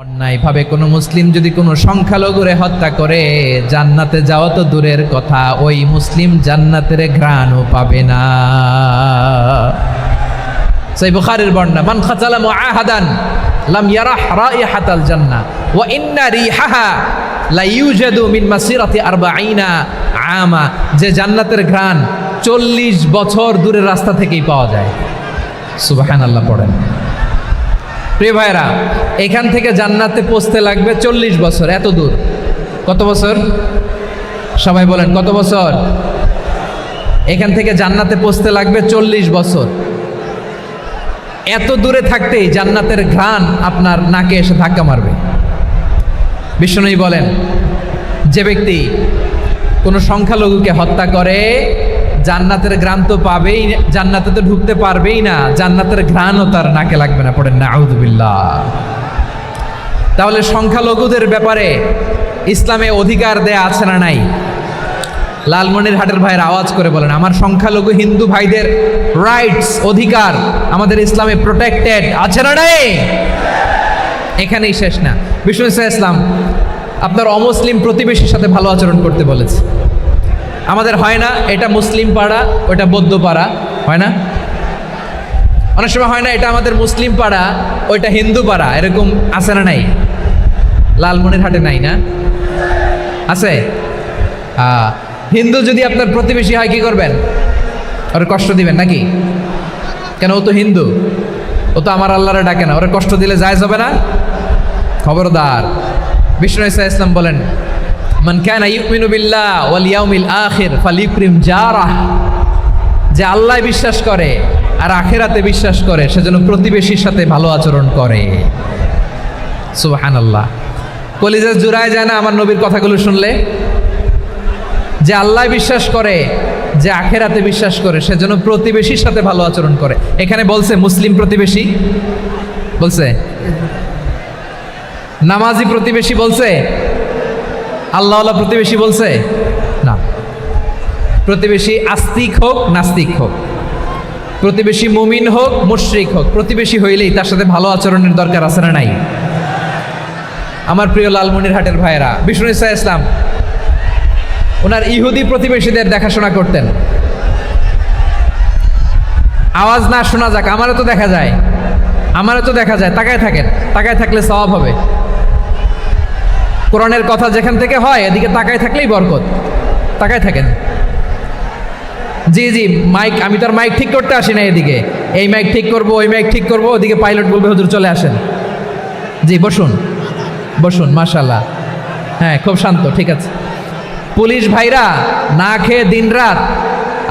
অন্যায়ভাবে কোনো মুসলিম যদি কোনো সংখ্যালঘুরে হত্যা করে জান্নাতে যাওয়া তো দূরের কথা, ওই মুসলিম জান্নাতের ঘ্রাণও পাবে না। সহিহ বুখারীর বর্ণনা, মান খাতালা মুআহাদান লাম ইয়ারাহ রাইহাতাল জান্নাহ ওয়া ইন্না রিহাহা লা ইউজাদু মিন মাসিরাতি 40 আমা। যে জান্নাতের ঘ্রাণ 40 বছর দূরের রাস্তা থেকেই পাওয়া যায়। সুবহানাল্লাহ পড়েন। প্রিয় ভাইরা, এখান থেকে জান্নাতে পৌঁছতে লাগবে 40 বছর। এত দূর, কত বছর? সবাই বলেন কত বছর? এখান থেকে জান্নাতে পৌঁছতে লাগবে 40 বছর। এত দূরে থাকতেই জান্নাতের ঘ্রাণ আপনার নাকে এসে ধাক্কা মারবে। বিষ্ণুই বলেন, যে ব্যক্তি কোনো সংখ্যালঘুকে হত্যা করে জান্নাতের ঘ্রাণ তো পাবেই, জান্নাতে তো ঢুকতে পারবেই না, জান্নাতের ঘ্রাণও তার নাকে লাগবে না। পড়েন না আউযুবিল্লাহ। তাহলে সংখ্যালঘুদের ব্যাপারে ইসলামে অধিকার দেয়া আছে না নাই? লালমনিরহাটের ভাইয়ের আওয়াজ করে বলেন, আমার সংখ্যালঘু হিন্দু ভাইদের রাইটস, অধিকার আমাদের ইসলামে প্রোটেক্টেড আছে না নাই? এখানেই শেষ না। বিষ্ণু ইসলাম আপনার অমুসলিম প্রতিবেশীর সাথে ভালো আচরণ করতে বলেছে। আমাদের হয় না এটা মুসলিম পাড়া, ওটা বৌদ্ধ পাড়া, হয় না? অনেক সময় হয় না এটা আমাদের মুসলিম পাড়া, ওইটা হিন্দু পাড়া, এরকম আছে না নাই? লালমনিরহাটে নাই না? আছে? হিন্দু যদি আপনার প্রতিবেশী হয় কি করবেন? ওর কষ্ট দিবেন নাকি? কেন? ও তো হিন্দু, ও তো আমার আল্লাহরে ডাকে না, ওরা কষ্ট দিলে জায়েজ হবে না? খবরদার। বিষ্ণু ইসলাম বলেন, মান কানা ইউমিনু বিল্লাহ ওয়াল ইয়াউমিল আখির ফালিউকরিম জারাহ। যে আল্লাহ বিশ্বাস করে আর আখিরাতে বিশ্বাস করে সে যেন প্রতিবেশীর সাথে ভালো আচরণ করে। সুবহানাল্লাহ। কলিজা জুড়ায় যায় না আমার নবীর কথাগুলো শুনলে? যে আল্লাহ বিশ্বাস করে, যে আখিরাতে বিশ্বাস করে সে যেন প্রতিবেশীর সাথে ভালো আচরণ করে। এখানে বলছে মুসলিম প্রতিবেশী, বলছে নামাজি প্রতিবেশী, বলছে আল্লাহওয়ালা প্রতিবেশী, বলছে না। প্রতিবেশী আস্তিক হোক নাস্তিক হোক, প্রতিবেশী মুমিন হোক মুশরিক হোক, প্রতিবেশী হইলেই তার সাথে ভালো আচরণের দরকার আছে না নাই? আমার প্রিয় লালমনিরহাটের ভাইয়েরা, বিষ্ণু ইসলাম ওনার ইহুদি প্রতিবেশীদের দেখাশোনা করতেন। আওয়াজ না শোনা যাক, আমারও তো দেখা যায়, আমারও তো দেখা যায়। তাকায় থাকেন, তাকায় থাকলে সওয়াব হবে। কোরআনের কথা যেখান থেকে হয় এদিকে তাকায় থাকলেই বরকত। তাকায় থাকেন। জি জি, মাইক, আমি তো আর মাইক ঠিক করতে আসি না এদিকে, এই মাইক ঠিক করব, ওই মাইক ঠিক করব, ওদিকে পাইলট বলবে হুজুর চলে আসেন। জি বসুন, বসুন, মাশাআল্লাহ। হ্যাঁ, খুব শান্ত, ঠিক আছে। পুলিশ ভাইরা না খেয়ে দিনরাত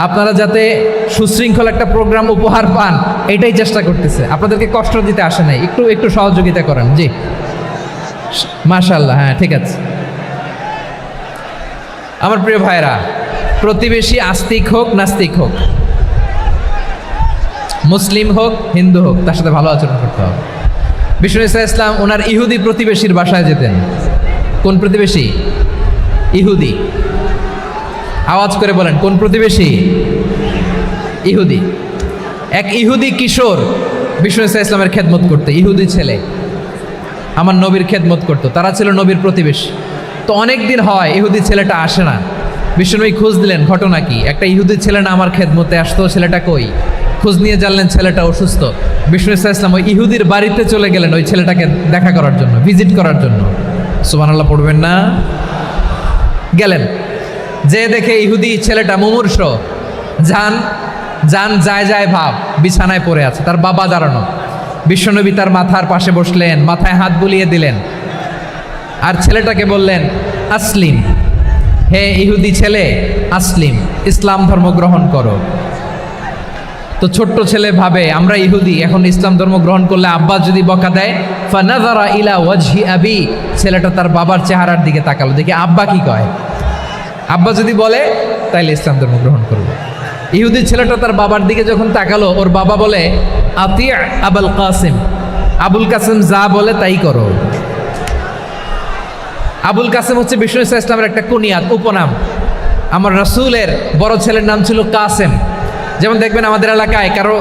আপনারা যাতে সুশৃঙ্খল একটা প্রোগ্রাম উপহার পান এটাই চেষ্টা করতেছে, আপনাদেরকে কষ্ট দিতে আসে নাই। একটু একটু সহযোগিতা করেন। জি মাশাআল্লাহ। হ্যাঁ, ঠিক আছে। আমার প্রিয় ভাইরা, প্রতিবেশী আস্তিক হোক নাস্তিক হোক, মুসলিম হোক হিন্দু হোক, তার সাথে ভালো আচরণ করতে হবে। বিষ্ণু ইসলাম ওনার ইহুদি প্রতিবেশীর বাসায় যেতেন। কোন প্রতিবেশী? ইহুদি। আওয়াজ করে বলেন কোন প্রতিবেশী? ইহুদি। এক ইহুদি কিশোর বিষ্ণু ইসলামের খেদমত করতে, ইহুদি ছেলে আমার নবীর খেদমত করতো, তারা ছিল নবীর প্রতিবেশী। তো অনেক দিন হয় ইহুদি ছেলেটা আসে না। বিষ্ণুনবী খোঁজ দিলেন, ঘটনা কি? একটা ইহুদি ছেলে না আমার খেদমতে আসতো, ছেলেটা কই? খোঁজ নিয়ে জানলেন ছেলেটা অসুস্থ। বিষ্ণু ইসলাম ওই ইহুদির বাড়িতে চলে গেলেন ওই ছেলেটাকে দেখা করার জন্য, ভিজিট করার জন্য। সুবহানাল্লাহ পড়বেন না? গেলেন, যে দেখে ইহুদি ছেলেটা মুমূর্ষ, জান জান যায় যায় ভাব, বিছানায় পড়ে আছে, তার বাবা দাঁড়ানো। বিশ্বনবী তার মাথার পাশে বসলেন, মাথায় হাত বুলিয়ে দিলেন, আর ছেলেটাকে বললেন আসলিম, হে ইহুদি ছেলে আসলিম, ইসলাম ধর্ম গ্রহণ করো। তো ছোট্ট ছেলে ভাবে আমরা ইহুদি, এখন ইসলাম ধর্ম গ্রহণ করলে আব্বা যদি বকা দেয়। ফানাযারা ইলা ওয়াজহি আবি, ছেলেটা তার বাবার চেহারার দিকে তাকালো, দেখি আব্বা কি কয়। আব্বা যদি বলে তাইলে ইসলাম ধর্ম গ্রহণ করবো। ইহুদি ছেলেটা তার বাবার দিকে যখন তাকালো, ওর বাবা বলে আতি আবুল কাসিম, আবুল কাসিম যা বলে তাই করো। আবুল কাসিম হচ্ছে বিষ্ণু ইসলামের একটা কুনিয়াত, উপনাম। আমার রাসূলের বড় ছেলের নাম ছিল কাসেম। যেমন দেখবেন আমাদের এলাকায় কারো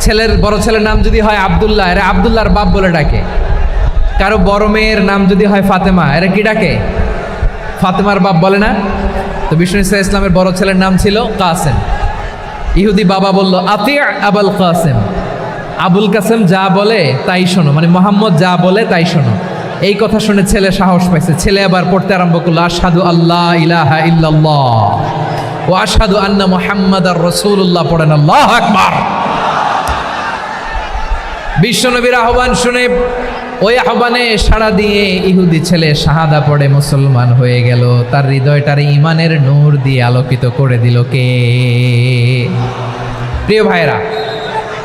ছেলের বড় ছেলের নাম যদি হয় আব্দুল্লাহ, এরা আব্দুল্লাহর বাপ বলে ডাকে। কারো বড় মেয়ের নাম যদি হয় ফাতেমা, এরা কি ডাকে? ফাতেমার বাপ বলে না? তো বিষ্ণু ইসা ইসলামের বড় ছেলের নাম ছিল কাসেম। ইহুদি বাবা বলল আতিয়া আবুল কাসেম, আবুল কাসেম যা বলে তাই শোনো, মানে মোহাম্মদ যা বলে তাই শোনো। এই কথা শুনে ছেলে সাহস পাইছে, ছেলে আবার পড়তে আরম্ভ করলো আশহাদু আল্লাহ ইলাহা ইল্লাল্লাহ ও আশহাদু আন্না মুহাম্মাদার রাসূলুল্লাহ, পড়েন আল্লাহু আকবার। বিশ্বনবীর আহ্বান শুনে ওই আহ্বানে সাড়া দিয়ে ইহুদি ছেলে শাহাদা পড়ে মুসলমান হয়ে গেল। তার হৃদয়টারে ইমানের নূর দিয়ে আলোকিত করে দিল কে? প্রিয় ভাইরা,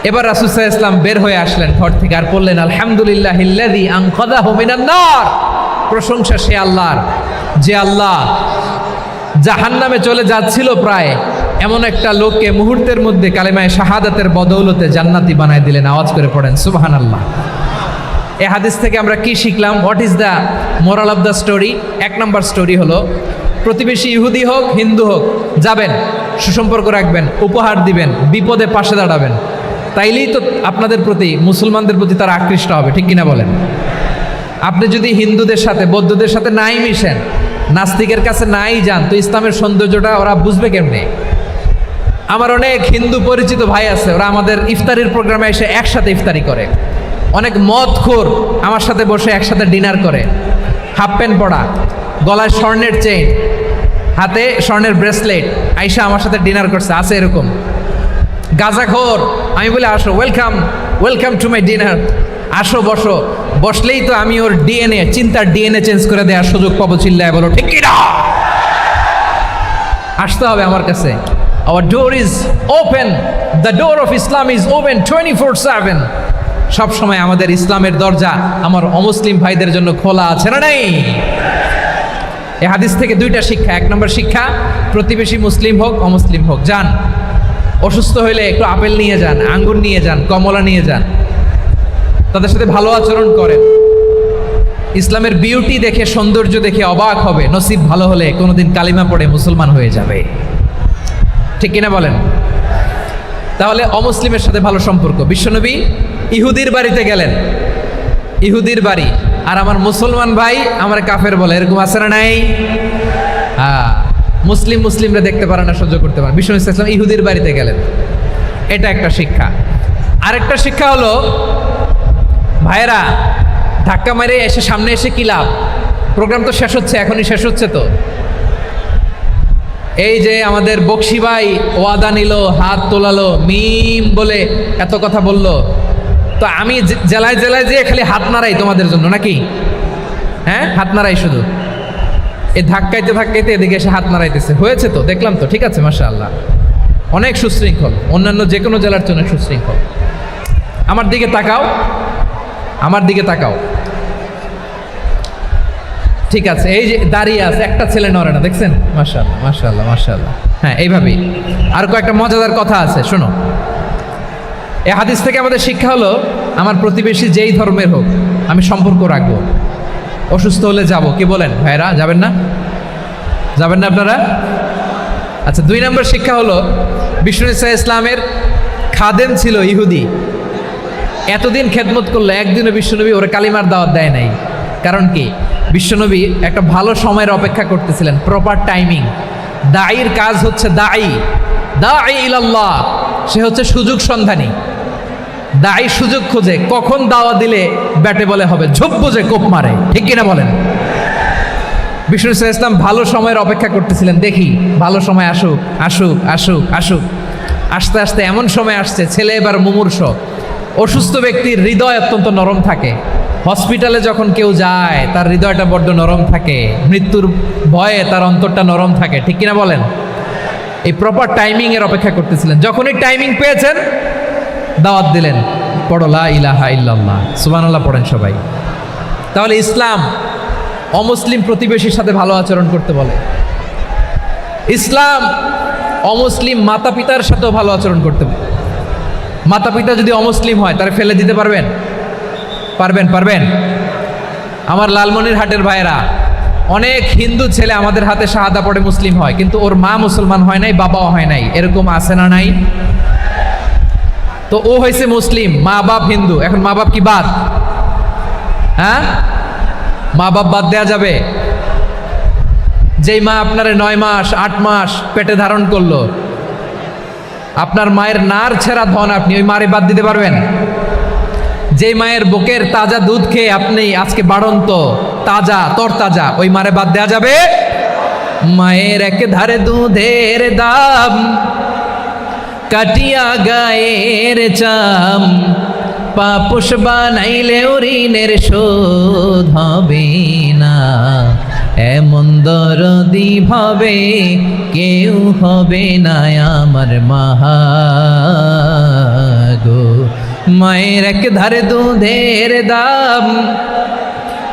এবার রাসূল সাল্লাল্লাহু আলাইহি ওয়াসাল্লাম বের হয়ে আসলেন ঘর থেকে আর বললেন আলহামদুলিল্লাহিল্লাযী আনকাযাহু মিনান নার, প্রশংসা সে আল্লাহর যে আল্লাহ জাহান্নামে চলে যাচ্ছিল প্রায় এমন একটা লোককে মুহূর্তের মধ্যে কালেমায়ে শাহাদাতের বদৌলতে জান্নাতি বানায় দিলেন। আওয়াজ করে পড়েন সুবহানাল্লাহ। এই হাদিস থেকে আমরা কি শিখলাম? What is the moral of the story? এক নম্বর স্টোরি হলো, প্রতিবেশী ইহুদি হোক হিন্দু হোক, যাবেন, সুসম্পর্ক রাখবেন, উপহার দিবেন, বিপদে পাশে দাঁড়াবেন, তাইলেই তো আপনাদের প্রতি, মুসলমানদের প্রতি তারা আকৃষ্ট হবে, ঠিক কিনা বলেন? আপনি যদি হিন্দুদের সাথে বৌদ্ধদের সাথে নাই মিশেন, নাস্তিকের কাছে নাই যান, তো ইসলামের সৌন্দর্যটা ওরা বুঝবে কেমনে? আমার অনেক হিন্দু পরিচিত ভাই আছে, ওরা আমাদের ইফতারির প্রোগ্রামে এসে একসাথে ইফতারি করে। অনেক মদখোর আমার সাথে বসে একসাথে ডিনার করে, হাফ প্যান্ট পরা, গলায় স্বর্ণের চেইন, হাতে স্বর্ণের ব্রেসলেট, আইসা আমার সাথে ডিনার করছে, আছে এরকম। গাঁজাখোর, আমি বলে আসো, welcome welcome to my dinner, আসো বসো, বসলেই তো আমি ওর ডিএনএ, চিন্তার ডিএনএ চেঞ্জ করে দেওয়ার সুযোগ পাবো, চিল্লায় বলো ঠিক কিনা? আসতে হবে আমার কাছে। Hour door is open, the door of Islam is open 24/7। সব সময় আমাদের ইসলামের দরজা আমার অমুসলিম ভাইদের জন্য খোলা আছে না নাই? এই হাদিস থেকে দুইটা শিক্ষা। এক নম্বর শিক্ষা, প্রতিবেশী মুসলিম হোক অমুসলিম হোক, যান, অসুস্থ হইলে একটু আপেল নিয়ে যান, আঙ্গুর নিয়ে যান, কমলা নিয়ে যান, তাদের সাথে ভালো আচরণ করেন। ইসলামের বিউটি দেখে, সৌন্দর্য দেখে অবাক হবে, নসিব ভালো হলে কোনোদিন কালিমা পড়ে মুসলমান হয়ে যাবে, ঠিক কিনা বলেন? তাহলে অমুসলিমের সাথে ভালো সম্পর্ক। বিশ্বনবী ইহুদির বাড়িতে গেলেন, ইহুদির বাড়ি, আর আমার মুসলমান ভাই আমার কাফের বলে, এরকম আছে না নাই? মুসলিমরা দেখতে পারে না, সহ্য করতে পারে। বিশ্বনবী সাল্লাল্লাহু আলাইহি ওয়াসাল্লাম ইহুদির বাড়িতে গেলেন, এটা একটা শিক্ষা। আরেকটা শিক্ষা হলো, ভাইয়েরা ধাক্কা মেরে এসে সামনে এসে কি লাভ? প্রোগ্রাম তো শেষ হচ্ছে, এখনই শেষ হচ্ছে। তো এই যে আমাদের বকশি ভাই ওয়াদা নিল, হাত তোলালো, মিম বলে এত কথা বলল, তো আমি জেলায় জেলায় যেয়ে খালি হাত নাড়াই তোমাদের জন্য নাকি? হ্যাঁ, হাত নাড়াই শুধু, এই ধাক্কাইতে ধাক্কাইতে এদিকে এসে হাত নাড়াইতেছে। হয়েছে তো, দেখলাম তো, ঠিক আছে, মাশাআল্লাহ, অনেক সুশৃঙ্খল, অন্যান্য যে কোনো জেলার জন্য সুশৃঙ্খল। আমার দিকে তাকাও, আমার দিকে তাকাও, ঠিক আছে। এই যে দাঁড়িয়ে আছে, একটা ছেলে নড়ে না, দেখছেন? মাশাআল্লাহ মাশাআল্লাহ মাশাআল্লাহ। হ্যাঁ, এইভাবেই। আর কয়েকটা মজাদার কথা আছে, শোনো। এই হাদিস থেকে আমাদের শিক্ষা হলো, আমার প্রতিবেশী যেই ধর্মের হোক আমি সম্পর্ক রাখবো। অসুস্থ হলে যাব, কি বলেন ভাইরা? যাবেন না? যাবেন না আপনারা? আচ্ছা, 2 নম্বর শিক্ষা হলো, বিষ্ণু ইসা ইসলামের খাদেম ছিল ইহুদি, এতদিন খেদমত করলো, একদিনও বিশ্বনবী ওরা কালিমার দাওয়াত দেয় নাই। কারণ কি? বিশ্বনবী একটা ভালো সময়ের অপেক্ষা করতেছিলেন, প্রপার টাইমিং। দাঈর কাজ হচ্ছে দাঈ ইলাল্লাহ, সে হচ্ছে সুযোগ সন্ধানী। দাঈ সুযোগ খোঁজে, কখন দাওয়া দিলে ব্যাটে বলে হবে, ঝোপ বুঝে কোপ মারে, ঠিক কিনা বলেন? বিষ্ণু ইসলাম ভালো সময়ের অপেক্ষা করতেছিলেন, দেখি ভালো সময় আসুক আসুক আসুক আসুক। আস্তে আস্তে এমন সময় আসছে, ছেলে এবার মুমূর্ষ। অসুস্থ ব্যক্তির হৃদয় অত্যন্ত নরম থাকে, হসপিটালে যখন কেউ যায় তার হৃদয়টা বড্ড নরম থাকে, মৃত্যুর ভয়ে তার অন্তরটা নরম থাকে, ঠিক কিনা বলেন? এই প্রপার টাইমিং এর অপেক্ষা করতেছিলেন, যখনই টাইমিং পেয়েছেন দাওয়াত দিলেন, পড়ো লা ইলাহা ইল্লাল্লাহ, সুবহানাল্লাহ পড়েন সবাই। তাহলে ইসলাম অমুসলিম প্রতিবেশীর সাথে ভালো আচরণ করতে বলে। ইসলাম অমুসলিম মাতা পিতার সাথেও ভালো আচরণ করতে বলে। মাতা পিতা যদি অমুসলিম হয় তারা ফেলে দিতে পারবেন? পারবেন? আমার লালমনিরহাটের ভাইরা, অনেক হিন্দু ছেলে আমাদের হাতে শাহাদা পড়ে মুসলিম হয়, কিন্তু ওর মা মুসলমান হয় নাই, বাবাও হয় নাই, এরকম আছে না নাই? তো ও হয়েছে মুসলিম, মা বাপ হিন্দু, এখন মা বাপ কি বাদ? হ্যাঁ, মা বাপ বাদ দেয়া যাবে? যেই মা আপনারে 9 মাস 8 মাস পেটে ধারণ করলো, আপনার মায়ের নার ছেঁড়া ধন, আপনি ওই মারে বাদ দিতে পারবেন? যেই মায়ের বুকের তাজা দুধ খেয়ে আপনি আজকে বাড়ন্ত তাজা তরতাজা, ওই মারে বাদ দেয়া যাবে? মায়ের এক ধারে দুধের দাম, কাটিয়া গায়ের চাম, পাপুষ বানাইলেও ঋণের শোধ হবে না, এমন দরদি ভাবে কেউ হবে না আমার গো। মায়ের এক ধারে দুধের দাম,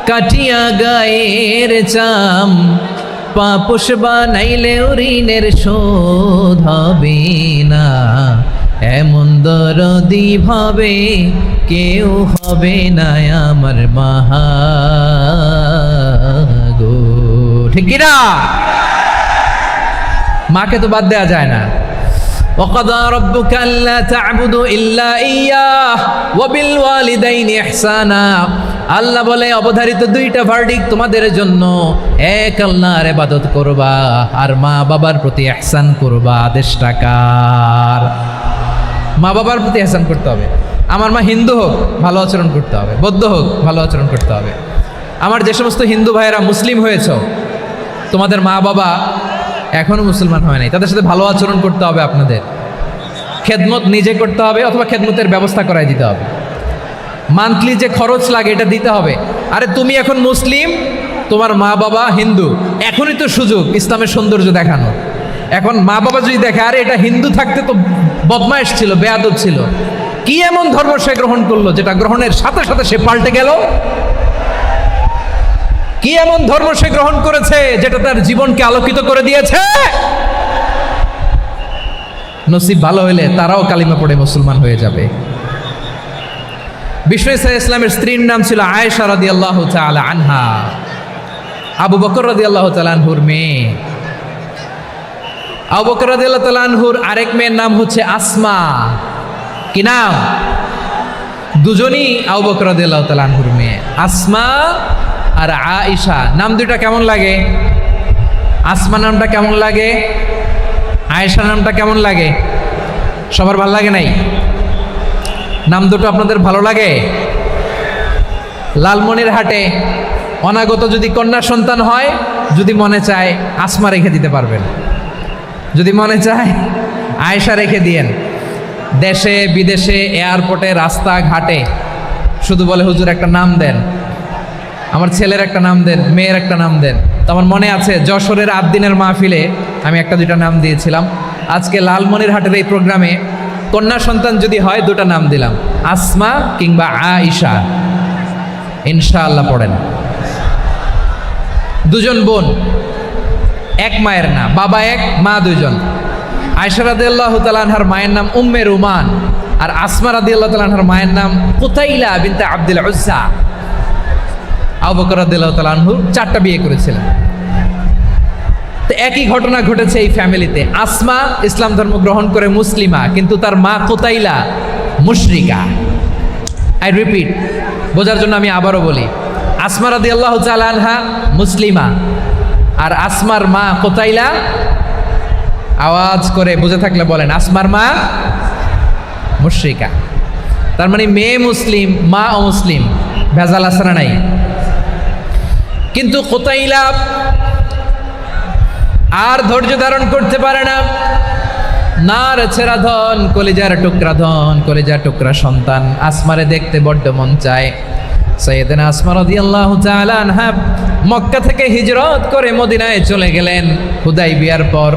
কাটিয়া গায়ের চাম, পাপুষ বানাইলেও ঋণের শোধ হবে না, এমন দরদি ভাবে কেউ হবে না আমার গো। ঠিক কিনা? মাকে তো বাদ দেওয়া যায় না। وَقَضَى رَبُّكَ أَلَّا تَعْبُدُوا إِلَّا إِيَّاهُ وَبِالْوَالِدَيْنِ إِحْسَانًا। আল্লাহ বলে অবধারিত দুইটা ভার্ডিক তোমাদের জন্য, এক আল্লাহর ইবাদত করবা আর মা বাবার প্রতি ইহসান করবা। আদেশটা কার? মা বাবার প্রতি ইহসান করতে হবে। আমার মা হিন্দু হোক, ভালো আচরণ করতে হবে, বৌদ্ধ হোক, ভালো আচরণ করতে হবে। আমার যে সমস্ত হিন্দু ভাইয়েরা মুসলিম হয়েছে, তোমাদের মা বাবা এখনো মুসলমান হয় নাই, তাদের সাথে ভালো আচরণ করতে হবে। আপনাদের খেদমত নিজে করতে হবে অথবা খেদমতের ব্যবস্থা করাই দিতে হবে। মান্থলি যে খরচ লাগে এটা দিতে হবে। আরে তুমি এখন মুসলিম, তোমার মা বাবা হিন্দু, এখনই তো সুযোগ ইসলামের সৌন্দর্য দেখানো। এখন মা বাবা যদি দেখে আরে এটা হিন্দু থাকতে তো বদমাইশ ছিল, বেয়াদব ছিল, কি এমন ধর্ম সে গ্রহণ করলো যেটা গ্রহণের সাথে সাথে সে পাল্টে গেল? কি এমন ধর্ম সে গ্রহণ করেছে যেটা তার জীবনকে আলোকিত করে দিয়েছে? নসিব ভালো হইলে তারাও কালিমা পড়ে মুসলমান হয়ে যাবে। বিষ্ণু ইসলামের স্ত্রীর নাম ছিল আয়েশা রাদিয়াল্লাহু তাআলা আনহা, আবু বকর রাদিয়াল্লাহু তাআলা আনহুর মেয়ে। আবু বকর রাদিয়াল্লাহু তাআলা আনহুর আরেক মেয়ের নাম হচ্ছে আসমা। কি নাম? দুজনই আবু বকর রাদিয়াল্লাহু তাআলা আনহুর মেয়ে, আসমা আর আয়েশা। নাম দুইটা কেমন লাগে? আসমা নামটা কেমন লাগে? আয়েশা নামটা কেমন লাগে? সবার ভালো লাগে নাই? নাম দুটো আপনাদের ভালো লাগে? লালমনিরহাটে অনাগত যদি কন্যা সন্তান হয়, যদি মনে চায় আসমা রেখে দিতে পারবেন, যদি মনে চায় আয়েশা রেখে দিয়েন। দেশে বিদেশে এয়ারপোর্টে রাস্তাঘাটে শুধু বলে হুজুর একটা নাম দেন, আমার ছেলের একটা নাম দেন, মেয়ের একটা নাম দেন। তো আমার মনে আছে যশোরের 8 দিনের মাহফিলে আমি একটা দুইটা নাম দিয়েছিলাম। আজকে লালমনিরহাটের এই প্রোগ্রামে কন্যা সন্তান যদি হয় দুটা নাম দিলাম, আসমা কিংবা আয়েশা। ইনশাআল্লাহ পড়েন। দুজন বোন, এক মায়ের না, বাবা এক মা দুইজন। আয়েশা রাদিয়াল্লাহু তাআলা আনহার মায়ের নাম উম্মে রুমান, আর আসমা রাদিয়াল্লাহু তাআলা আনহার মায়ের নাম কুতাইলা বিনতে আব্দুল উজ্জা। আবু বকর রাদিয়াল্লাহু তাআলা আনহু 4টা বিয়ে করেছিলেন। তো একই ঘটনা ঘটেছে এই ফ্যামিলিতে। আসমা ইসলাম ধর্ম গ্রহণ করে মুসলিমা, কিন্তু তার মা কুতাইলা মুশরিকা। আই রিপিট, বোঝার জন্য আমি আবারও বলি, আসমা রাদিয়াল্লাহু তাআলা আনহা মুসলিমা, আর আসমার মা কুতাইলা, আওয়াজ করে বুঝে থাকলে বলেন, আসমার মা মুশরিকা। তার মানে মেয়ে মুসলিম, মা অমুসলিম, ভেজাল আছে না নাই? কিন্তু কুতাইলা আর ধৈর্য ধারণ করতে পারে না। নার ছেঁড়া ধন, কলিজার টুকরা ধন, কলিজার টুকরা সন্তান আসমারে দেখতে বড্ড মন চায়। সাইয়েদনা আসমা রাদিয়াল্লাহু তাআলা আনহা মক্কা থেকে হিজরত করে মদিনায় চলে গেলেন হুদাইবিয়ার পর।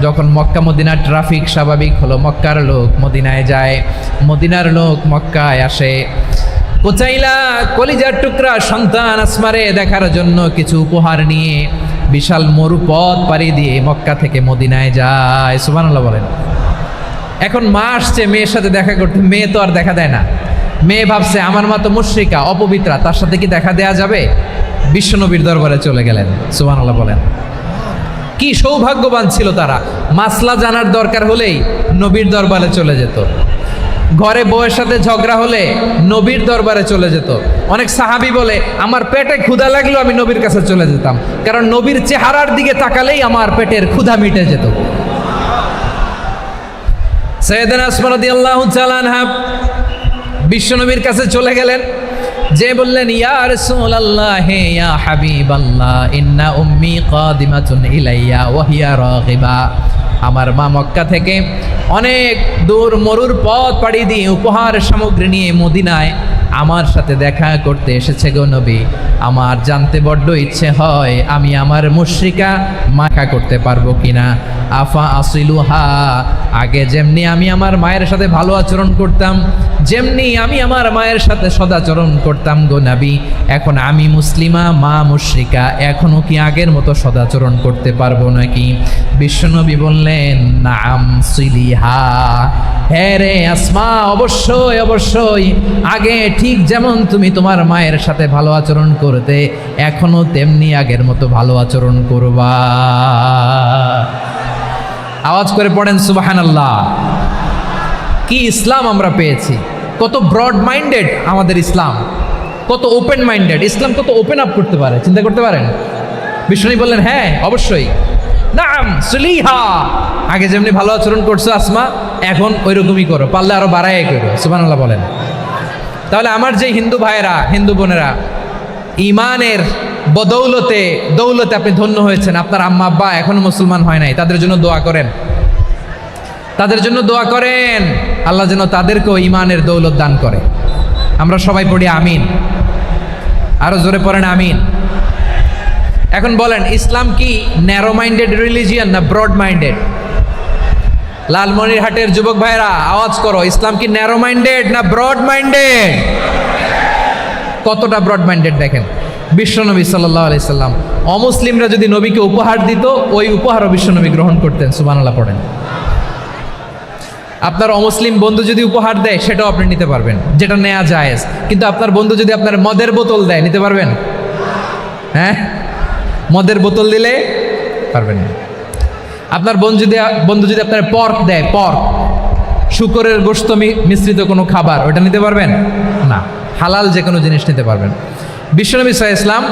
যখন মক্কা মদিনার ট্রাফিক স্বাভাবিক হলো, মক্কার লোক মদিনায় যায়, মদিনার লোক মক্কায় আসে। কুতাইলা কলিজার টুকরা সন্তান আসমারে দেখার জন্য কিছু উপহার নিয়ে বিশাল মরুপথ পাড়ি দিয়ে মক্কা থেকে মদিনায় যায়। সুবহানাল্লাহ বলেন। এখন মা আসছে মেয়ের সাথে দেখা করতে, মেয়ে তো আর দেখা দেয় না। মেয়ে ভাবছে আমার মা তো মুশরিকা, অপবিত্রা, তার সাথে কি দেখা দেয়া যাবে? বিশ্বনবীর দরবারে চলে গেলেন। সুবহানাল্লাহ বলেন। কি সৌভাগ্যবান ছিল তারা, মাসলা জানার দরকার হলেই নবীর দরবারে চলে যেত। ঘরে বউয়ের সাথে ঝগড়া হলে নবীর দরবারে চলে যেত। অনেক সাহাবী বলে আমার পেটে ক্ষুধা লাগলো আমি নবীর কাছে চলে যেতাম, কারণ নবীর চেহারার দিকে তাকালেই আমার পেটের ক্ষুধা মিটে যেত। সাইয়েদানা আসমা রাদিয়াল্লাহু তাআলা আনহা বিশ্বনবীর কাছে চলে গেলেন, যে বললেন ইয়া রাসূলুল্লাহ ইয়া হাবিবাল্লাহ ইন্না উম্মি কাদিমাতুন ইলাইয়া ওয়া হিয়া রাগিবা। আমার মা মক্কা থেকে অনেক দূর মরুর পথ পাড়ি দিয়ে উপহার সামগ্রী নিয়ে মদিনায় আমার সাথে দেখা করতে এসেছে গো নবী। আমার জানতে বড্ড ইচ্ছে হয় আমি আমার মুশরিকা মাখা করতে পারবো কিনা। আফা আসিলুহা, আগে যেমনি আমি আমার মায়ের সাথে ভালো আচরণ করতাম, যেমনি আমি আমার মায়ের সাথে সদাচরণ করতাম গো নবী, এখন আমি মুসলিমা মা মুশরিকা, এখনো কি আগের মতো সদাচরণ করতে পারবো নাকি? বিশ্বনবী বললেন নাম সিলিহা, হ্যাঁ রে আসমা, অবশ্যই অবশ্যই, আগে ঠিক যেমন তুমি তোমার মায়ের সাথে ভালো আচরণ করতে এখনো তেমনি আগের মতো ভালো আচরণ করবা। আওয়াজ করে পড়েন সুবহানাল্লাহ। কি ইসলাম আমরা পেয়েছি! কত ব্রড মাইন্ডেড আমাদের ইসলাম, কত ওপেন মাইন্ডেড ইসলাম, কত ওপেন আপ করতে পারে, চিন্তা করতে পারেন। বিষ্ণু বললেন হ্যাঁ অবশ্যই, নাম সুলিহা, আগে যেমনি ভালো আচরণ করছো আসমা এখন ওই রকমই করো, পারলে আরো বাড়াই করো। সুবহানাল্লাহ বলেন। তাহলে আমার যে হিন্দু ভাইয়েরা হিন্দু বোনেরা ইমানের বদৌলতে দৌলতে আপনি ধন্য হয়েছেন, আপনার আম্মা আব্বা এখনো মুসলমান হয় নাই, তাদের জন্য দোয়া করেন, তাদের জন্য দোয়া করেন, আল্লাহ যেন তাদেরকেও ইমানের দৌলত দান করে। আমরা সবাই পড়ি আমিন, আরো জোরে পড়েন আমিন। এখন বলেন ইসলাম কি ন্যারো মাইন্ডেড রিলিজিয়ান না ব্রড মাইন্ডেড? লালমনিরহাটের যুবক ভাইরা আওয়াজ করো, ইসলাম কি ন্যারো মাইন্ডেড না ব্রড মাইন্ডেড? কতটা ব্রড মাইন্ডেড দেখেন। বিশ্বনবী সাল্লাল্লাহু আলাইহি সাল্লাম অমুসলিমরা যদি নবীকে উপহার দিত ওই উপহারও বিশ্বনবী গ্রহণ করতেন। সুবহানাল্লাহ পড়েন। আপনার অমুসলিম বন্ধু যদি উপহার দেয় সেটাও আপনি নিতে পারবেন, যেটা নেওয়া জায়েজ। কিন্তু আপনার বন্ধু যদি আপনার মদের বোতল দেয় নিতে পারবেন? হ্যাঁ, মদের বোতল দিলে পারবেন না। আপনার বন্ধু যদি আপনার পর্ক দেয়, পর্ক শুকরের গোশত মিশ্রিত কোনো খাবার, ওটা নিতে পারবেন না। হালাল যে কোনো জিনিস নিতে পারবেন। বিশ্বনবী সাল্লাল্লাহু আলাইহি ওয়াসাল্লাম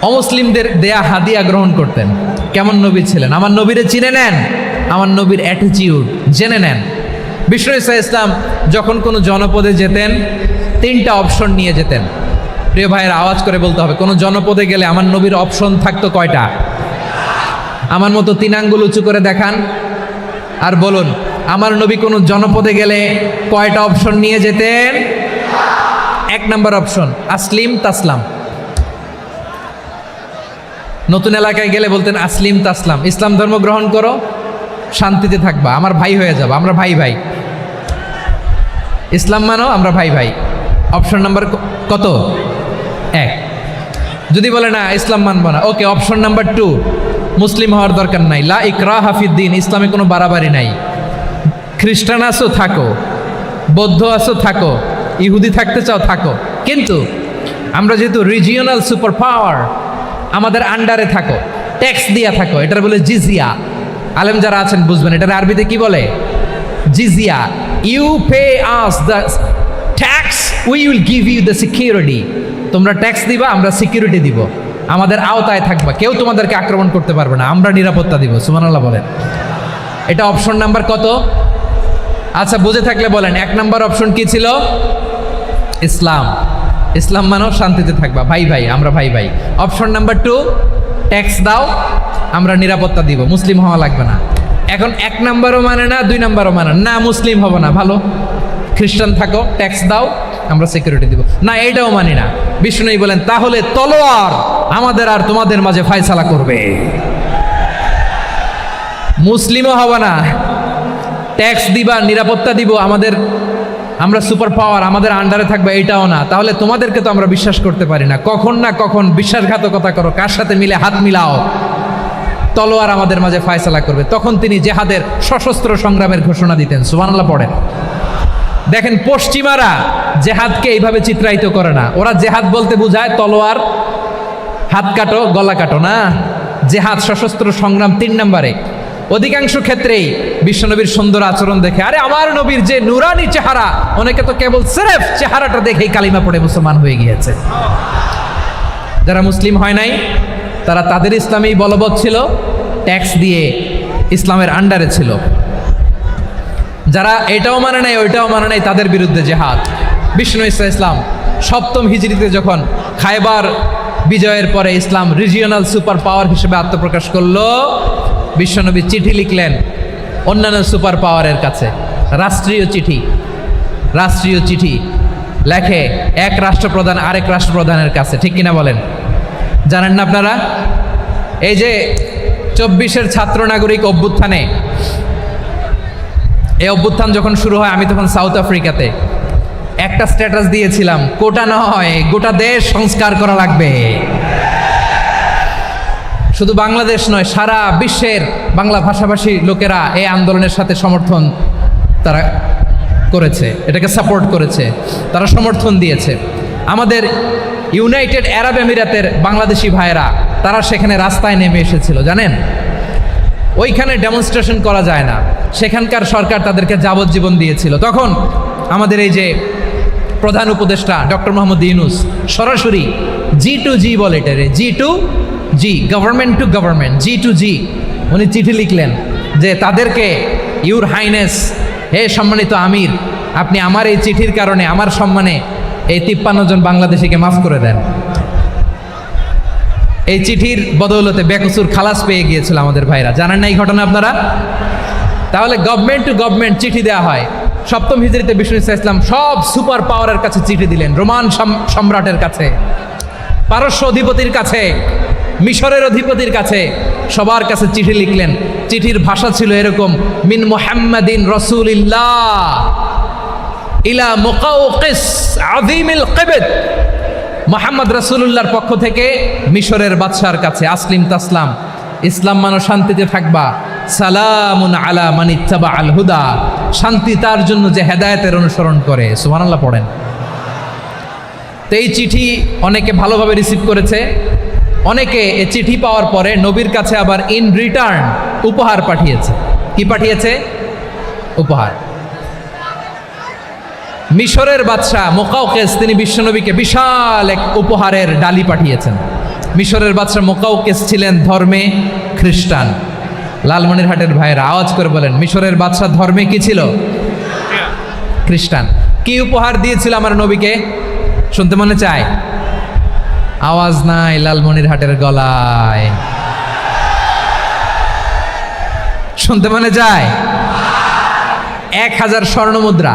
অমুসলিমদের দেয়া হাদিয়া গ্রহণ করতেন। কেমন নবী ছিলেন? আমার নবীরে চিনে নেন, আমার নবীর অ্যাটিটিউড জেনে নেন। বিশ্বনবী সাল্লাল্লাহু আলাইহি ওয়াসাল্লাম যখন কোনো জনপদে যেতেন 3টা অপশন নিয়ে যেতেন। প্রিয় ভাইয়ের আওয়াজ করে বলতে হবে, কোনো জনপদে গেলে আমার নবীর অপশন থাকতো কয়টা? আমার মতো 3 আঙ্গুল উঁচু করে দেখান আর বলুন আমার নবী কোনো জনপদে গেলে কয়টা অপশন নিয়ে যেতেন? 1 নম্বর অপশন আসলিম তাসলাম। নতুন এলাকায় গেলে বলতেন আসলিম তাসলাম, ইসলাম ধর্ম গ্রহণ করো, শান্তিতে থাকবা, আমার ভাই হয়ে যাবো, আমরা ভাই ভাই, ইসলাম মানো, আমরা ভাই ভাই। অপশন নাম্বার কত? 1। যদি বলে না ইসলাম মানবো না, ওকে, অপশন নাম্বার 2, মুসলিম হওয়ার দরকার নাই, লা ইকরাহা ফিদ্দিন, ইসলামে কোনো বাড়াবাড়ি নাই। খ্রিস্টান আছো থাকো, বৌদ্ধ আছো থাকো, ইহুদি থাকতে চাও থাকো, কিন্তু আমরা যেহেতু রিজিওনাল সুপার পাওয়ার, আমাদের আন্ডারে থাকো, ট্যাক্স দিয়া থাকো, এটার বলে জিজিয়া। আলেম যারা আছেন বুঝবেন এটার আরবিতে কি বলে, জিজিয়া। You pay us the tax, we will give you the security. তোমরা ট্যাক্স দিবা, আমরা সিকিউরিটি দিব, আমাদের আওতায় থাকবা, কেউ তোমাদেরকে আক্রমণ করতে পারবে না, আমরা নিরাপত্তা দিব। সুবহানাল্লাহ বলেন। এটা অপশন নাম্বার কত? আচ্ছা বুঝে থাকলে বলেন 1 নম্বর অপশন কি ছিল? ইসলাম। ইসলাম মানো, শান্তিতে থাকবা, ভাই ভাই, আমরা ভাই ভাই। অপশন নাম্বার 2, ট্যাক্স দাও, আমরা নিরাপত্তা দিব, মুসলিম হওয়া লাগবে না। এখন 1 নম্বরও মানে না, 2 নম্বরও মানে না, মুসলিম হবো না, ভালো, খ্রিস্টান থাকো, ট্যাক্স দাও, আমরা সিকিউরিটি দিব না, এইটাও মানি না। বিষ্ণু বলেন তাহলে তলোয়ার আমাদের আর তোমাদের মাঝে ফয়সালা করবে। মুসলিমও হবো না, ট্যাক্স দিবা, নিরাপত্তা দিব, আমরা সুপার পাওয়ার, আমাদের আন্ডারে থাকবে, এইটাও না। তাহলে তোমাদেরকে তো আমরা বিশ্বাস করতে পারি না, কখন না কখন বিশ্বাসঘাতকতা করো, কার সাথে মিলে হাত মিলাও, তলোয়ার আমাদের মাঝে ফয়সালা করবে। তখন তিনি জেহাদের সশস্ত্র সংগ্রামের ঘোষণা দিতেন। সুবহানাল্লাহ পড়েন। দেখেন পশ্চিমারা জেহাদকে এইভাবে চিত্রায়িত করে না, ওরা জেহাদ বলতে বোঝায় তলোয়ার, হাত কাটো, গলা কাটো, না, জেহাদ সশস্ত্র সংগ্রাম 3 নম্বরে। অধিকাংশ ক্ষেত্রেই বিশ্বনবীর সুন্দর আচরণ দেখে আরে আমার নবীর যে নুরানি চেহারা, অনেকে তো কেবল সিরেফ চেহারাটা দেখেই কালিমা পড়ে মুসলমান হয়ে গিয়েছে। যারা মুসলিম হয় নাই তারা তাদের ইসলামেই বলবৎ ছিল, ট্যাক্স দিয়ে ইসলামের আন্ডারে ছিল। যারা এটাও মানে নাই ওইটাও মানে নাই তাদের বিরুদ্ধে জেহাদ। বিষ্ণু ইসলাম 7ম হিজরিতে যখন খায়বার বিজয়ের পরে ইসলাম রিজিওনাল সুপার পাওয়ার হিসেবে আত্মপ্রকাশ করলো, বিশ্বনবী চিঠি লিখলেন অন্যান্য সুপার পাওয়ারের কাছে, রাষ্ট্রীয় চিঠি লেখে এক রাষ্ট্রপ্রধান আরেক রাষ্ট্রপ্রধানের কাছে, ঠিক কিনা বলেন? জানেন না আপনারা? এই যে 24-এর ছাত্র নাগরিক অভ্যুত্থানে, এই অভ্যুত্থান যখন শুরু হয় আমি তখন সাউথ আফ্রিকাতে, একটা স্ট্যাটাস দিয়েছিলাম, কোটা নয় গোটা দেশ সংস্কার করা লাগবে। শুধু বাংলাদেশ নয়, সারা বিশ্বের বাংলা ভাষাভাষী লোকেরা এই আন্দোলনের সাথে সমর্থন তারা করেছে, এটাকে সাপোর্ট করেছে, তারা সমর্থন দিয়েছে। আমাদের ইউনাইটেড আরব আমিরাতের বাংলাদেশি ভাইয়েরা তারা সেখানে রাস্তায় নেমে এসেছিল, জানেন? ওইখানে ডেমনস্ট্রেশন করা যায় না, সেখানকার সরকার তাদেরকে যাবজ্জীবন দিয়েছিল। তখন আমাদের এই যে প্রধান উপদেষ্টা ডক্টর মোহাম্মদ ইউনূস সরাসরি G2G বলে, এটারে G2G, government to government, G2G, উনি চিঠি লিখলেন যে তাদেরকে, ইউর হাইনেস, হে সম্মানিত আমির, আপনি আমার এই চিঠির কারণে আমার সম্মানে এই 53 জন বাংলাদেশিকে মাফ করে দেন। এই চিঠির বদৌলতে বেকসুর খালাস পেয়ে গিয়েছিল আমাদের ভাইরা। জানেন না এই ঘটনা আপনারা? তাহলে গভর্নমেন্ট টু গভর্নমেন্ট চিঠি দেওয়া হয়। 7ম হিজরিতে বিষ্ণু ইসলাম সব সুপার পাওয়ারের কাছে চিঠি দিলেন, রোমান সম্রাটের কাছে, পারস্য অধিপতির কাছে, মিশরের অধিপতির কাছে, সবার কাছে চিঠি লিখলেন। চিঠির ভাষা ছিল এরকম, মিন মুহাম্মাদিন রাসূলিল্লাহ ইলা মুকাউকিস আযীমিল কিবত, মুহাম্মদ রাসূলুল্লাহর পক্ষ থেকে মিশরের বাদশার কাছে, আসলিম তাসলাম, ইসলাম মানো শান্তিতে থাকবা, সালামুন আলা মান ইত্তাবা আল হুদা, শান্তি তার জন্য যে হেদায়েতের অনুসরণ করে। সুবহানাল্লাহ পড়েন। তো এই চিঠি অনেকে ভালোভাবে রিসিভ করেছে, অনেকে এই চিঠি পাওয়ার পরে নবীর কাছে আবার ইন রিটার্ন উপহার পাঠিয়েছে। কি পাঠিয়েছে? উপহার। মিশরের বাদশাহ মুকাউকিস তিনি বিশ্বনবীকে বিশাল এক উপহারের ডালি পাঠিয়েছেন। মিশরের বাদশাহ মুকাউকিস ছিলেন ধর্মে খ্রিস্টান। লালমনিরহাটের ভাইয়েরা আওয়াজ করে বলেন, মিশরের বাদশাহ ধর্মে কি ছিল? খ্রিস্টান। কি উপহার দিয়েছিল আমার নবীকে? শুনতে মনে চায়? আওয়াজ নাই লালমনিরহাটের গলায়, শুনতে মনে যায়? 1000 স্বর্ণমুদ্রা,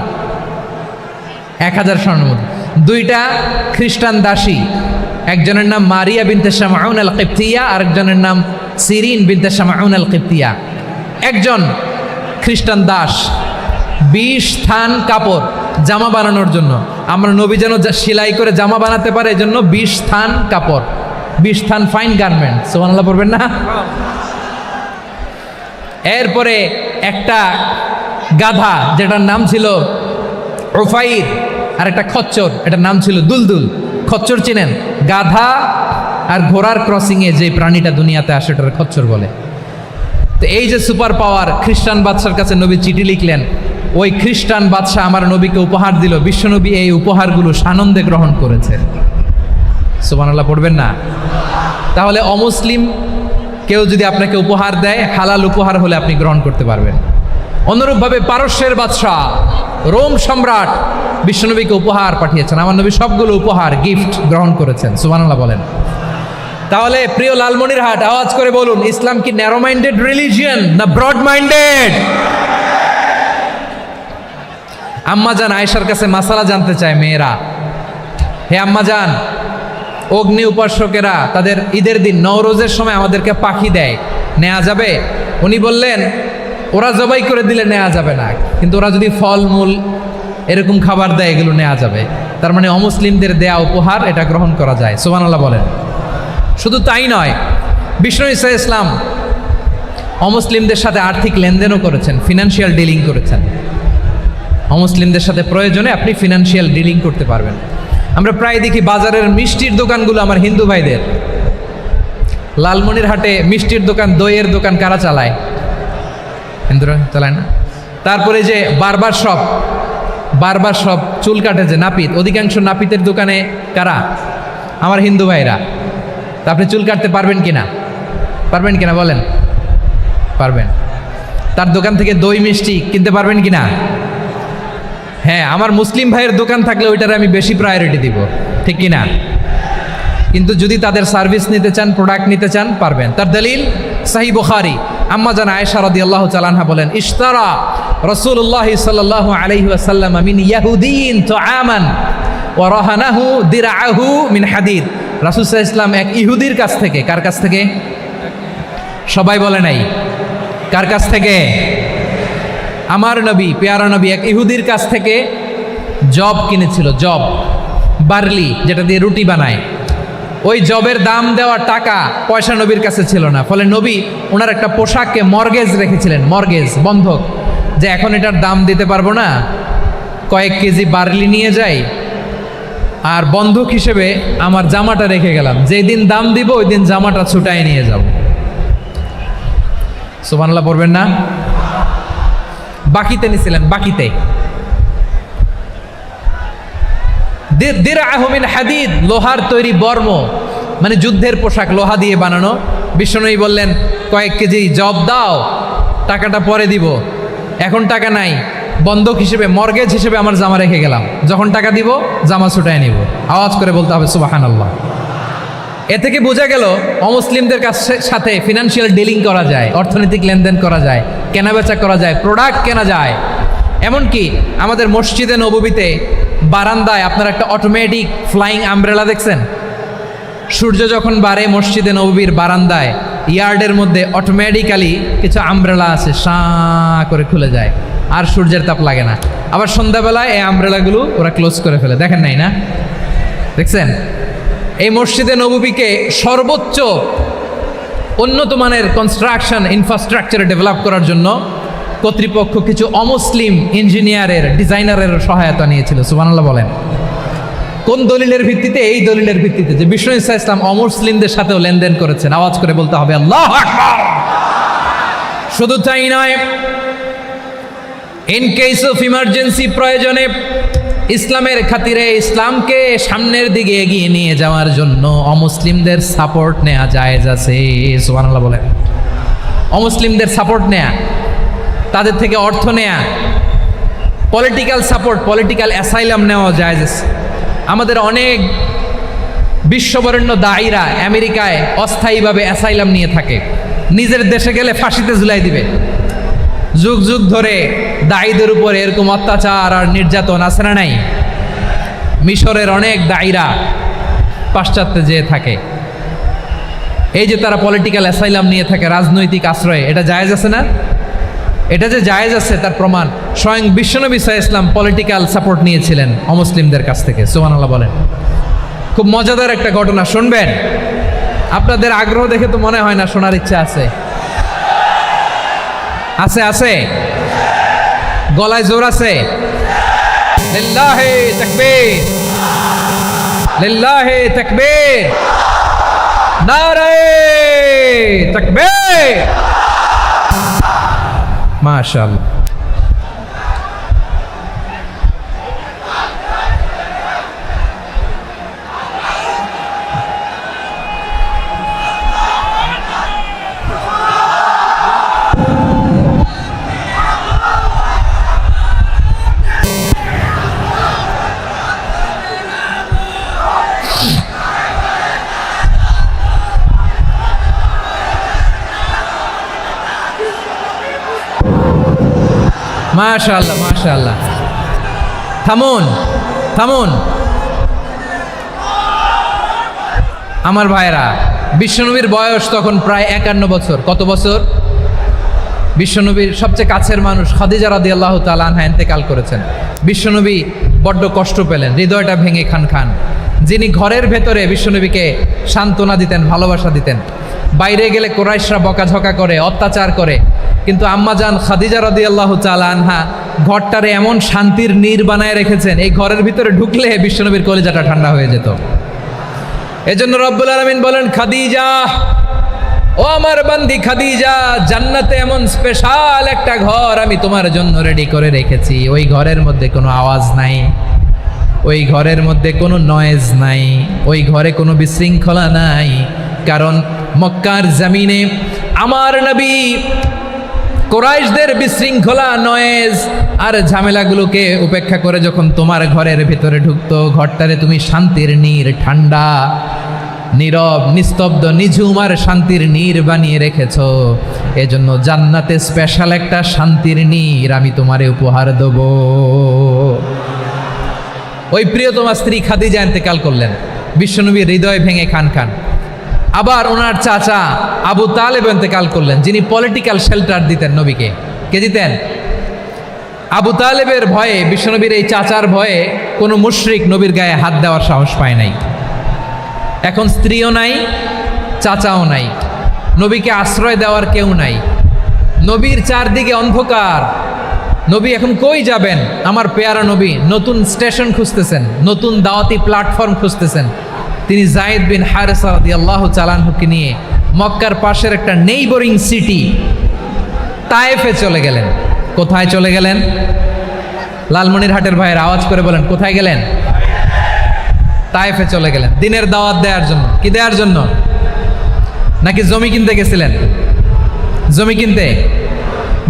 1000 স্বর্ণমুদ্রা। 2টা খ্রিস্টান দাসী, একজনের নাম মারিয়া বিনতে শামাউন আল কিবতিয়া, আরেকজনের নাম সিরিন বিনতে শামাউন আল কিবতিয়া। একজন খ্রিস্টান দাস 20 থান কাপড় জামা বানানোর জন্য, আমরা নবী যেন সেলাই করে জামা বানাতে পারে এই জন্য 20 থান কাপড়, 20 থান ফাইন গার্মেন্ট। সুবহানাল্লাহ পড়বেন না? এরপরে একটা গাধা যেটার নাম ছিল উফাইর, আর একটা খচ্চর, এটার নাম ছিল দুলদুল। খচ্চর চিনেন? গাধা আর ঘোড়ার ক্রসিংয়ে যে প্রাণীটা দুনিয়াতে আসে ওটার খচ্চর বলে। তো এই যে সুপার পাওয়ার খ্রিস্টান বাদশার কাছে নবী চিঠি লিখলেন, ওই খ্রিস্টান বাদশাহ আমার নবীকে উপহার দিল। বিশ্বনবী এই উপহারগুলো সানন্দে গ্রহণ করেছেন। সুবহানাল্লাহ পড়বেন না? তাহলে অমুসলিম কেউ যদি আপনাকে উপহার দেয়, হালাল উপহার হলে আপনি গ্রহণ করতে পারবেন। অনুরূপভাবে পারস্যের বাদশাহ, রোম সম্রাট বিশ্বনবীকে উপহার পাঠিয়েছেন। আমার নবী সবগুলো উপহার, গিফট গ্রহণ করেছেন। সুবহানাল্লাহ বলেন। তাহলে প্রিয় লালমনিরহাট, আওয়াজ করে বলুন, ইসলাম কি ন্যারো মাইন্ডেড রিলিজিয়ন না ব্রড মাইন্ডেড? আম্মাজান আয়েশার কাছে মাসালা জানতে চায় মেয়েরা, হে আম্মাজান, অগ্নি উপাসকেরা তাদের ঈদের দিন নওরোজের সময় আমাদেরকে পাখি দেয়, নেওয়া যাবে? উনি বললেন, ওরা জবাই করে দিলে নেওয়া যাবে না, কিন্তু ওরা যদি ফলমূল এরকম খাবার দেয় এগুলো নেওয়া যাবে। তার মানে অমুসলিমদের দেয়া উপহার এটা গ্রহণ করা যায়। সুবহানাল্লাহ বলেন। শুধু তাই নয়, বিষ্ণু ঈসা ইসলাম অমুসলিমদের সাথে আর্থিক লেনদেনও করেছেন, ফিনান্সিয়াল ডিলিং করেছেন। অমুসলিমদের সাথে প্রয়োজনে আপনি ফিনান্সিয়াল ডিলিং করতে পারবেন। আমরা প্রায় দেখি বাজারের মিষ্টির দোকানগুলো আমার হিন্দু ভাইদের। লালমনিরহাটে মিষ্টির দোকান, দইয়ের দোকান কারা চালায়? হিন্দুরা চালায় না। তারপরে যে বারবার সব চুল কাটে যে নাপিত, অধিকাংশ নাপিতের দোকানে কারা? আমার হিন্দু ভাইরা। তা আপনি চুল কাটতে পারবেন কিনা বলেন? পারবেন। তার দোকান থেকে দই মিষ্টি কিনতে পারবেন কিনা? হ্যাঁ, আমার মুসলিম ভাইয়ের দোকান থাকলে ওইটারে আমি বেশি প্রায়োরিটি দিব, ঠিক কিনা? কিন্তু যদি তাদের সার্ভিস নিতে চান, প্রোডাক্ট নিতে চান, পারবেন। তার দলিল সহিহ বুখারী, আম্মা জান আয়েশা রাদিয়াল্লাহু তাআলা আনহা বলেন, ইশতারা রাসূলুল্লাহ সাল্লাল্লাহু আলাইহি ওয়াসাল্লাম মিন ইয়াহুদিয়িন তুআমান ওয়া রাহানাহু দিরআহু মিন হাদিদ। রাসূল সাল্লাল্লাহু আলাইহি ওয়াসাল্লাম এক ইহুদির কাছ থেকে, কার কাছ থেকে? সবাই বলে নাই কার কাছ থেকে? আমার নবী, পেয়ারা নবী এক ইহুদির কাছ থেকে জব কিনেছিল, জব, বার্লি, যেটা দিয়ে রুটি বানায়। ওই জবের দাম দেওয়া টাকা পয়সা নবীর কাছে ছিল না, ফলে নবী ওনার একটা পোশাককে মর্গেজ রেখেছিলেন, মর্গেজ, বন্ধক, যে এখন এটার দাম দিতে পারবো না, কয়েক কেজি বার্লি নিয়ে যাই আর বন্ধক হিসেবে আমার জামাটা রেখে গেলাম, যেই দিন দাম দিব ওই দিন জামাটা ছুটায় নিয়ে যাব। সুবহানাল্লাহ পড়বেন না? বাকিতে নিছিলেন, বাকিতে। দিরআহু মিন হাদিদ, লোহার তৈরি বর্ম, মানে যুদ্ধের পোশাক, লোহা দিয়ে বানানো। বিশ্বনবী বললেন, কয়েক কেজি জব দাও, টাকাটা পরে দিব, এখন টাকা নাই, বন্ধক হিসেবে, মর্গেজ হিসেবে আমার জামা রেখে গেলাম, যখন টাকা দিব জামা ছুটায় নিব। আওয়াজ করে বলতে হবে সুবহানাল্লাহ। এ থেকে বোঝা গেল অমুসলিমদের সাথে ফিনান্সিয়াল ডিলিং করা যায়, অর্থনৈতিক লেনদেন করা যায়, কেনাবেচা করা যায়, প্রোডাক্ট কেনা যায়। এমনকি আমাদের মসজিদে নববীতে বারান্দায় আপনার একটা অটোমেটিক ফ্লাইং আমব্রেলা দেখছেন? সূর্য যখন বাড়ে মসজিদে নববীর বারান্দায় ইয়ার্ডের মধ্যে অটোমেটিক্যালি কিছু আমব্রেলা আছে, সাঁ করে খুলে যায়, আর সূর্যের তাপ লাগে না। আবার সন্ধ্যাবেলায় এই আমব্রেলাগুলো ওরা ক্লোজ করে ফেলে, দেখেন নাই না? দেখছেন? এই মসজিদে নববীকে সর্বোচ্চ উন্নত মানের কনস্ট্রাকশন ইনফ্রাস্ট্রাকচারে ডেভেলপ করার জন্য কর্তৃপক্ষ কিছু অমুসলিম ইঞ্জিনিয়ারের, ডিজাইনারের সহায়তা নিয়েছিল। সুবহানাল্লাহ বলেন। কোন দলিলের ভিত্তিতে? এই দলিলের ভিত্তিতে যে বিষ্ণু ঈসা ইসলাম অমুসলিমদের সাথেও লেনদেন করেছেন। আওয়াজ করে বলতে হবে আল্লাহু আকবার। শুধু তাই নয়, ইন কেস অফ ইমার্জেন্সি, প্রয়োজনে ইসলামের খাতিরে, ইসলামকে সামনের দিকে এগিয়ে নিয়ে যাওয়ার জন্য অমুসলিমদের সাপোর্ট নেওয়া জায়েজ আছে। সুবহানাল্লাহ বলেন। অমুসলিমদের সাপোর্ট নেয়া, তাদের থেকে অর্থ নেয়া, পলিটিক্যাল সাপোর্ট, পলিটিক্যাল অ্যাসাইলাম নেওয়া জায়েজ আছে। আমাদের অনেক বিশ্ববরেণ্য দায়ীরা আমেরিকায় অস্থায়ীভাবে অ্যাসাইলাম নিয়ে থাকে, নিজের দেশে গেলে ফাঁসিতে ঝুলাই দিবে। যুগ যুগ ধরে দায়ীদের উপর এরকম অত্যাচার আর নির্যাতন আছে না নাই? মিশরের অনেক দায়ীরা পাশ্চাত্যে যেয়ে থাকে, এই যে তারা পলিটিক্যাল অ্যাসাইলাম নিয়ে থাকে, রাজনৈতিক আশ্রয়, এটা জায়েজ আছে না? এটা যে জায়েজ আছে তার প্রমাণ স্বয়ং বিশ্বনবী সাল্লাল্লাহু আলাইহি ওয়াসাল্লাম পলিটিক্যাল সাপোর্ট নিয়েছিলেন অমুসলিমদের কাছ থেকে। সুবহানাল্লাহ বলেন। খুব মজাদার একটা ঘটনা, শুনবেন? আপনাদের আগ্রহ দেখে তো মনে হয় না শোনার ইচ্ছা আছে। আছে আছে, গলায় জোর আছে। লিল্লাহি তাকবীর, লিল্লাহি তাকবীর, নারে তাকবীর। মাশাআল্লাহ। মাশাআল্লাহ, মাশাআল্লাহ। থামুন, থামুন আমার ভাইরা। বিশ্বনবীর বয়স তখন প্রায় 51 বছর। কত বছর? বিশ্বনবীর সবচেয়ে কাছের মানুষ খাদিজা রাদিয়াল্লাহু তাআলা আনহা ইন্তেকাল করেছেন। বিশ্বনবী বড্ড কষ্ট পেলেন, হৃদয়টা ভেঙে খান খান। যিনি ঘরের ভেতরে বিশ্বনবীকে সান্ত্বনা দিতেন, ভালোবাসা দিতেন, বাইরে গেলে কুরাইশরা বকাঝকা করে, অত্যাচার করে, কিন্তু আম্মাজান খাদিজা রাদিয়াল্লাহু তাআলা আনহা ঘরটারে এমন শান্তির নীড় বানায় রেখেছেন, এই ঘরের ভিতরে ঢুকলে বিশ্বনবীর কলিজাটা ঠান্ডা হয়ে যেত। এজন্য রব্বুল আলামিন বলেন, খাদিজা ও আমার বান্দি খাদিজা, জান্নাতে এমন স্পেশাল একটা ঘর আমি তোমার জন্য রেডি করে রেখেছি। ওই ঘরের মধ্যে কোনো আওয়াজ নাই, ওই ঘরের মধ্যে কোনো নয়েজ নাই, ওই ঘরে কোনো বিশৃঙ্খলা নাই। কারণ মক্কার জমিনে আমার নবী কুরাইশদের বিশৃঙ্খলা, নয়েজ আর ঝামেলাগুলোকে উপেক্ষা করে যখন তোমার ঘরের ভিতরে ঢুকতো, ঘরটারে তুমি শান্তির নীর, ঠান্ডা, নীরব, নিস্তব্ধ, নিঝুম আর শান্তির নীর বানিয়ে রেখেছ। এজন্য জান্নাতে স্পেশাল একটা শান্তির নীর আমি তোমারে উপহার দেব। ওই প্রিয়তমা স্ত্রী খাদিজা ইন্তেকাল করলেন, বিশ্বনবীর হৃদয় ভেঙে খান খান। আবার ওনার চাচা আবু তালেব ইন্তেকাল করলেন, যিনি পলিটিক্যাল শেল্টার দিতেন নবীকে। কে দিতেন? আবু তালেবের ভয়ে, বিশ্বনবীর এই চাচার ভয়ে কোনো মুশরিক নবীর গায়ে হাত দেওয়ার সাহস পায় নাই। এখন স্ত্রীও নাই, চাচাও নাই, নবীকে আশ্রয় দেওয়ার কেউ নাই। নবীর চারদিকে অন্ধকার, নবী এখন কই যাবেন? আমার পেয়ারা নবী নতুন স্টেশন খুঁজতেছেন, নতুন দাওয়াতি প্ল্যাটফর্ম খুঁজতেছেন। তিনি যায়েদ বিন হারেসা রাদিয়াল্লাহু তাআলা আনহুকে নিয়ে মক্কার পাশের একটা নেইবরিং সিটি তায়েফে চলে গেলেন। কোথায় চলে গেলেন? লালমনিরহাটের ভাইয়ের আওয়াজ করে বলেন, কোথায় গেলেন? তায়েফে চলে গেলেন দিনের দাওয়াত দেওয়ার জন্য। কি দেওয়ার জন্য? নাকি জমি কিনতে গেছিলেন? জমি কিনতে,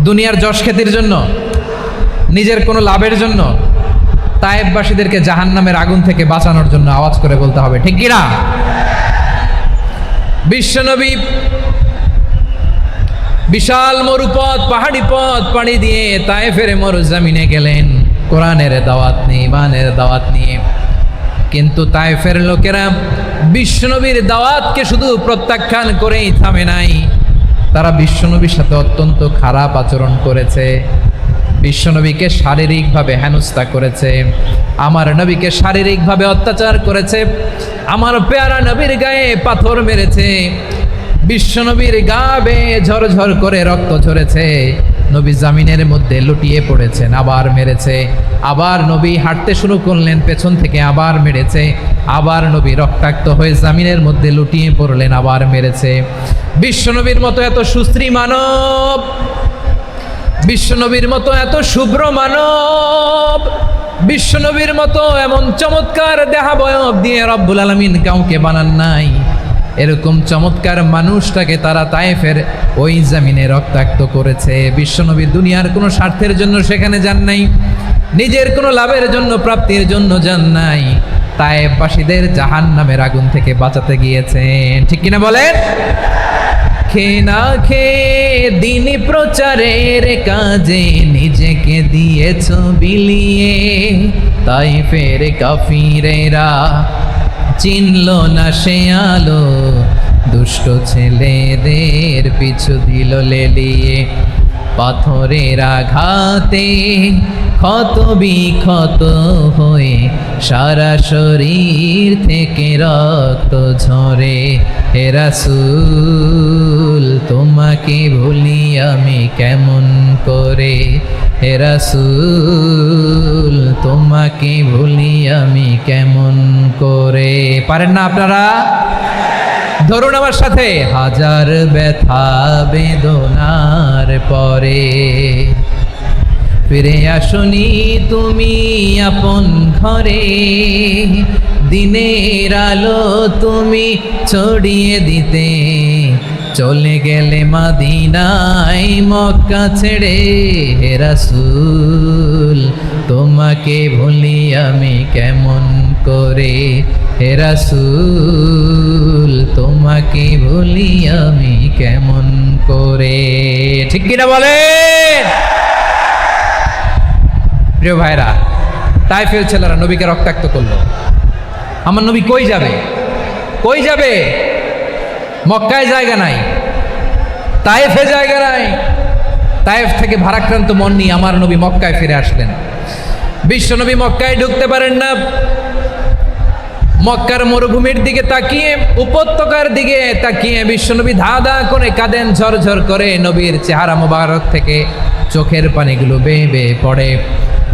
দুনিয়ার যশ খ্যাতির জন্য, নিজের কোনো লাভের জন্য? তায়েফবাসীদেরকে জাহান্নামের আগুন থেকে বাঁচানোর জন্য। আওয়াজ করে বলতে হবে, ঠিক কিনা? বিশ্বনবী বিশাল মরুপথ, পাহাড়ি পথ পাড়ি দিয়ে তায়েফের মরুজমিনে গেলেন কোরআনের দাওয়াত নিয়ে, ইমানের দাওয়াত নিয়ে। কিন্তু তায়েফের লোকেরা বিশ্বনবীর দাওয়াতকে শুধু প্রত্যাখ্যান করেই থামে নাই, তারা বিশ্বনবীর সাথে অত্যন্ত খারাপ আচরণ করেছে। বিশ্বনবীকে শারীরিকভাবে হেনস্থা করেছে, আমার নবীকে শারীরিকভাবে অত্যাচার করেছে, আমার পেয়ারা নবীর গায়ে পাথর মেরেছে, বিশ্বনবীর গা বেয়ে ঝরঝর করে রক্ত ঝরেছে, নবী জামিনের মধ্যে লুটিয়ে পড়েছেন, আবার মেরেছে, আবার নবী হাঁটতে শুরু করলেন, পেছন থেকে আবার মেরেছে, আবার নবী রক্তাক্ত হয়ে জামিনের মধ্যে লুটিয়ে পড়লেন, আবার মেরেছে। বিশ্বনবীর মতো এত সুশ্রী মানব, বিশ্বনবীর মতো এত শুভ্র মানব, বিশ্বনবীর মতো এমন চমৎকার দেহাবয়ব দিয়ে রব্বুল আলামিন কাউকে বানান নাই। এরকম চমৎকার মানুষটাকে তারা তায়েফের ওই জমিনে রক্তাক্ত করেছে। বিশ্বনবী দুনিয়ার কোনো স্বার্থের জন্য সেখানে যান নাই, নিজের কোনো লাভের জন্য, প্রাপ্তির জন্য যান নাই, তায়েফবাসীদের জাহান্নামের আগুন থেকে বাঁচাতে গিয়েছেন। ঠিক কিনা বলেন? খেয়ে না খেয়ে দিন প্রচারের কাজে নিজেকে দিয়েছ বিলিয়ে, তায়েফের কাফিরেরা চিনল না সে আলো, দুষ্ট ছেলেদের পিছু দিল লেলিয়ে, পাথরের আঘাতে ক্ষত বিক্ষত হয়ে সারা শরীর থেকে রক্ত ঝরে। হে রাসূল তোমাকে ভুলি আমি কেমন করে, হে রাসূল তোমাকে ভুলি আমি কেমন করে। পারেন না আপনারা? ধরুন আমার সাথে, হাজার ব্যথা বেদনার পরে ফিরে আসনি তুমি আপন ঘরে, দিনের আলো তুমি ছড়িয়ে দিতে চলে গেলে মদিনায় মক্কা ছেড়ে। হে রাসূল তোমাকে ভুলি আমি কেমন করে, হে রাসূল তোমাকে ভুলি আমি কেমন করে। ঠিক কিনা বলেন? প্রিয় ভাইরা, তায়েফের ছেলেরা নবীকে রক্তাক্ত করলো। আমার নবী কই যাবে? কই যাবে? মক্কায় জায়গা নাই, তায়েফে জায়গা নাই। তায়েফ থেকে ভারাক্রান্ত মন নিয়ে আমার নবী মক্কায় ফিরে আসলেন। বিশ্বনবী মক্কায় ঢুকতে পারেন না। মক্কার মরুভূমির দিকে তাকিয়ে, উপত্যকার দিকে তাকিয়ে বিশ্বনবী ধা ধা করে কাঁদেন, ঝরঝর করে নবীর চেহারা মোবারক থেকে চোখের পানিগুলো বেয়ে বেয়ে পড়ে।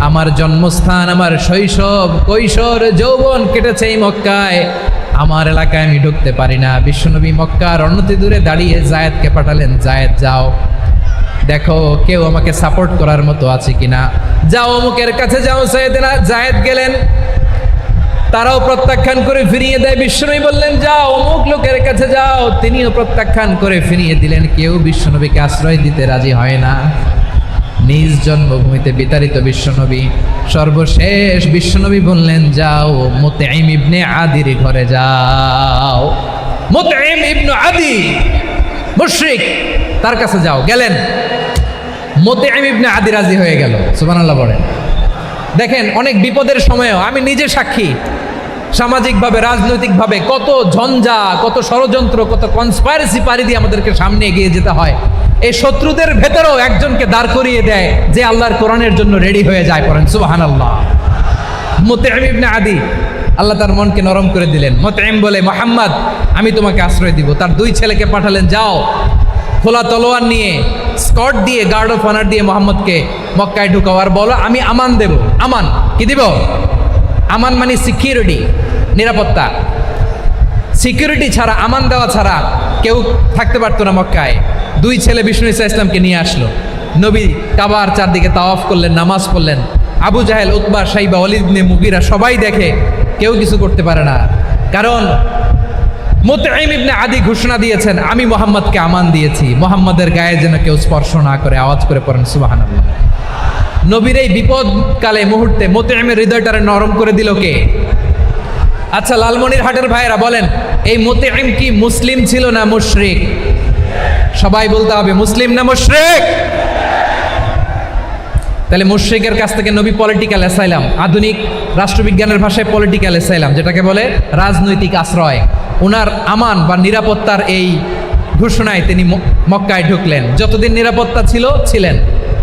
আমার জন্মস্থান, আমার শৈশব, কৈশোর, যৌবন কেটেছে এই মক্কায়। আমার এলাকায় আমি ঢুকতে পারি না। বিশ্বনবী মক্কার অনতি দূরে দাঁড়িয়ে জায়েদকে পাঠালেন, জায়েদ যাও, দেখো কেউ আমাকে সাপোর্ট করার মতো আছে কিনা, যাও অমুকের কাছে যাও। জায়েদ গেলেন, তারাও প্রত্যাখ্যান করে ফিরিয়ে দেয়। বিশ্বনবী বললেন যাও অমুক লোকের কাছে যাও, তিনিও প্রত্যাখ্যান করে ফিরিয়ে দিলেন। কেউ বিশ্বনবীকে আশ্রয় দিতে রাজি হয় না। নিজ জন্মভূমিতে বিতাড়িত বিশ্বনবী, সর্বশেষ বিশ্বনবী বললেন যাও মুতঈম ইবনে আদির ঘরে যাও। মুতঈম ইবনে আদি মুশরিক, তার কাছে যাও। গেলেন, মুতঈম ইবনে আদি রাজি হয়ে গেল। সুবহানাল্লাহ বলেন। দেখেন অনেক বিপদের সময়ও আমি নিজে সাক্ষী, সামাজিকভাবে রাজনৈতিকভাবে কত ঝঞ্ঝা, কত ষড়যন্ত্র, কত কনস্পাইরেসি পাড়ি দিয়ে আমাদেরকে সামনে এগিয়ে যেতে হয়। এই শত্রুদের ভেতরেও একজনকে দাঁড় করিয়ে দেয় যে আল্লাহর কোরআনের জন্য রেডি হয়ে যায়। পড়েন সুবহানাল্লাহ। মুতঈম ইবনে আদি, আল্লাহ তার মনকে নরম করে দিলেন। মুতঈম বলে, মুহাম্মদ আমি তোমাকে আশ্রয় দিব। তার দুই ছেলেকে পাঠালেন, যাও খোলা তলোয়ার নিয়ে, স্কট দিয়ে, গার্ড অফ অনার দিয়ে মোহাম্মদকে মক্কায় ঢুকাও, আর বলো আমি আমান দেব। আমান কি দিব? আমান মানে সিকিউরিটি, নিরাপত্তা। সিকিউরিটি ছাড়া, আমান দেওয়া ছাড়া কেউ থাকতে পারতো না মক্কায়। দুই ছেলে বিষ্ণু ইসা ইসলামকে নিয়ে আসলো। নবী কাবার চারদিকে তাওয়াফ করলেন, নামাজ পড়লেন। আবু জাহেল, উতবা, সাইবা, ওয়ালিদ ইবনে মুগীরা সবাই দেখে, কেউ কিছু করতে পারে না। কারণ মুতঈম ইবনে আদি ঘোষণা দিয়েছেন আমি মুহাম্মদকে আমান দিয়েছি, মুহাম্মদের গায়ে যেন কেউ স্পর্শ না করে। আওয়াজ করে পড়েন সুবহানাল্লাহ। নবীর এই বিপদকালে মুহূর্তে মুতঈমের হৃদয়টারে নরম করে দিল কে? আচ্ছা লালমনিরহাটের ভাইয়েরা বলেন, এই মুতঈম কি মুসলিম ছিল না মুশরিক? সবাই বলতে হবে মুসলিম না মুশরিক? তাহলে মুশরিকের কাছ থেকে নবী পলিটিক্যাল অ্যাসাইলাম, আধুনিক রাষ্ট্রবিজ্ঞানের ভাষায় পলিটিক্যাল অ্যাসাইলাম যেটাকে বলে, রাজনৈতিক আশ্রয়, ওনার আমান বা নিরাপত্তার এই ঘোষণায় তিনি মক্কায় ঢুকলেন। যতদিন নিরাপত্তা ছিল ছিলেন।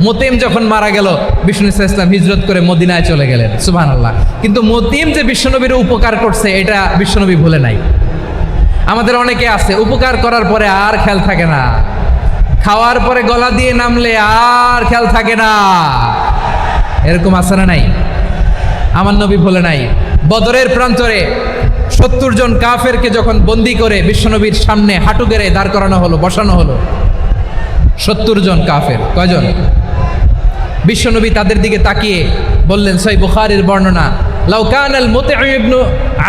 মুতঈম যখন মারা গেল, বিষ্ণু ইসলাম হিজরত করে মদিনায় চলে গেলেন। সুবহানাল্লাহ। কিন্তু মুতঈম যে বিশ্বনবীর উপকার করছে এটা বিশ্বনবী ভুলে নাই। আমাদের অনেকে আছে উপকার করার পরে আর খেয়াল থাকে না, খাওয়ার পরে গলা দিয়ে নামলে আর খেয়াল থাকে না। এরকম আছে না নাই? আমার নবী ভুলে নাই। বদরের প্রান্তরে 70 জন কাফেরকে যখন বন্দি করে বিশ্বনবীর সামনে হাঁটু গেড়ে দাঁড় করানো হলো, বসানো হলো, 70 জন কাফের। কয়জন? বিশ্বনবী তাদের দিকে তাকিয়ে বললেন, সহিহ বুখারীর বর্ণনা, লাউ কানাল মুতঈম ইবনে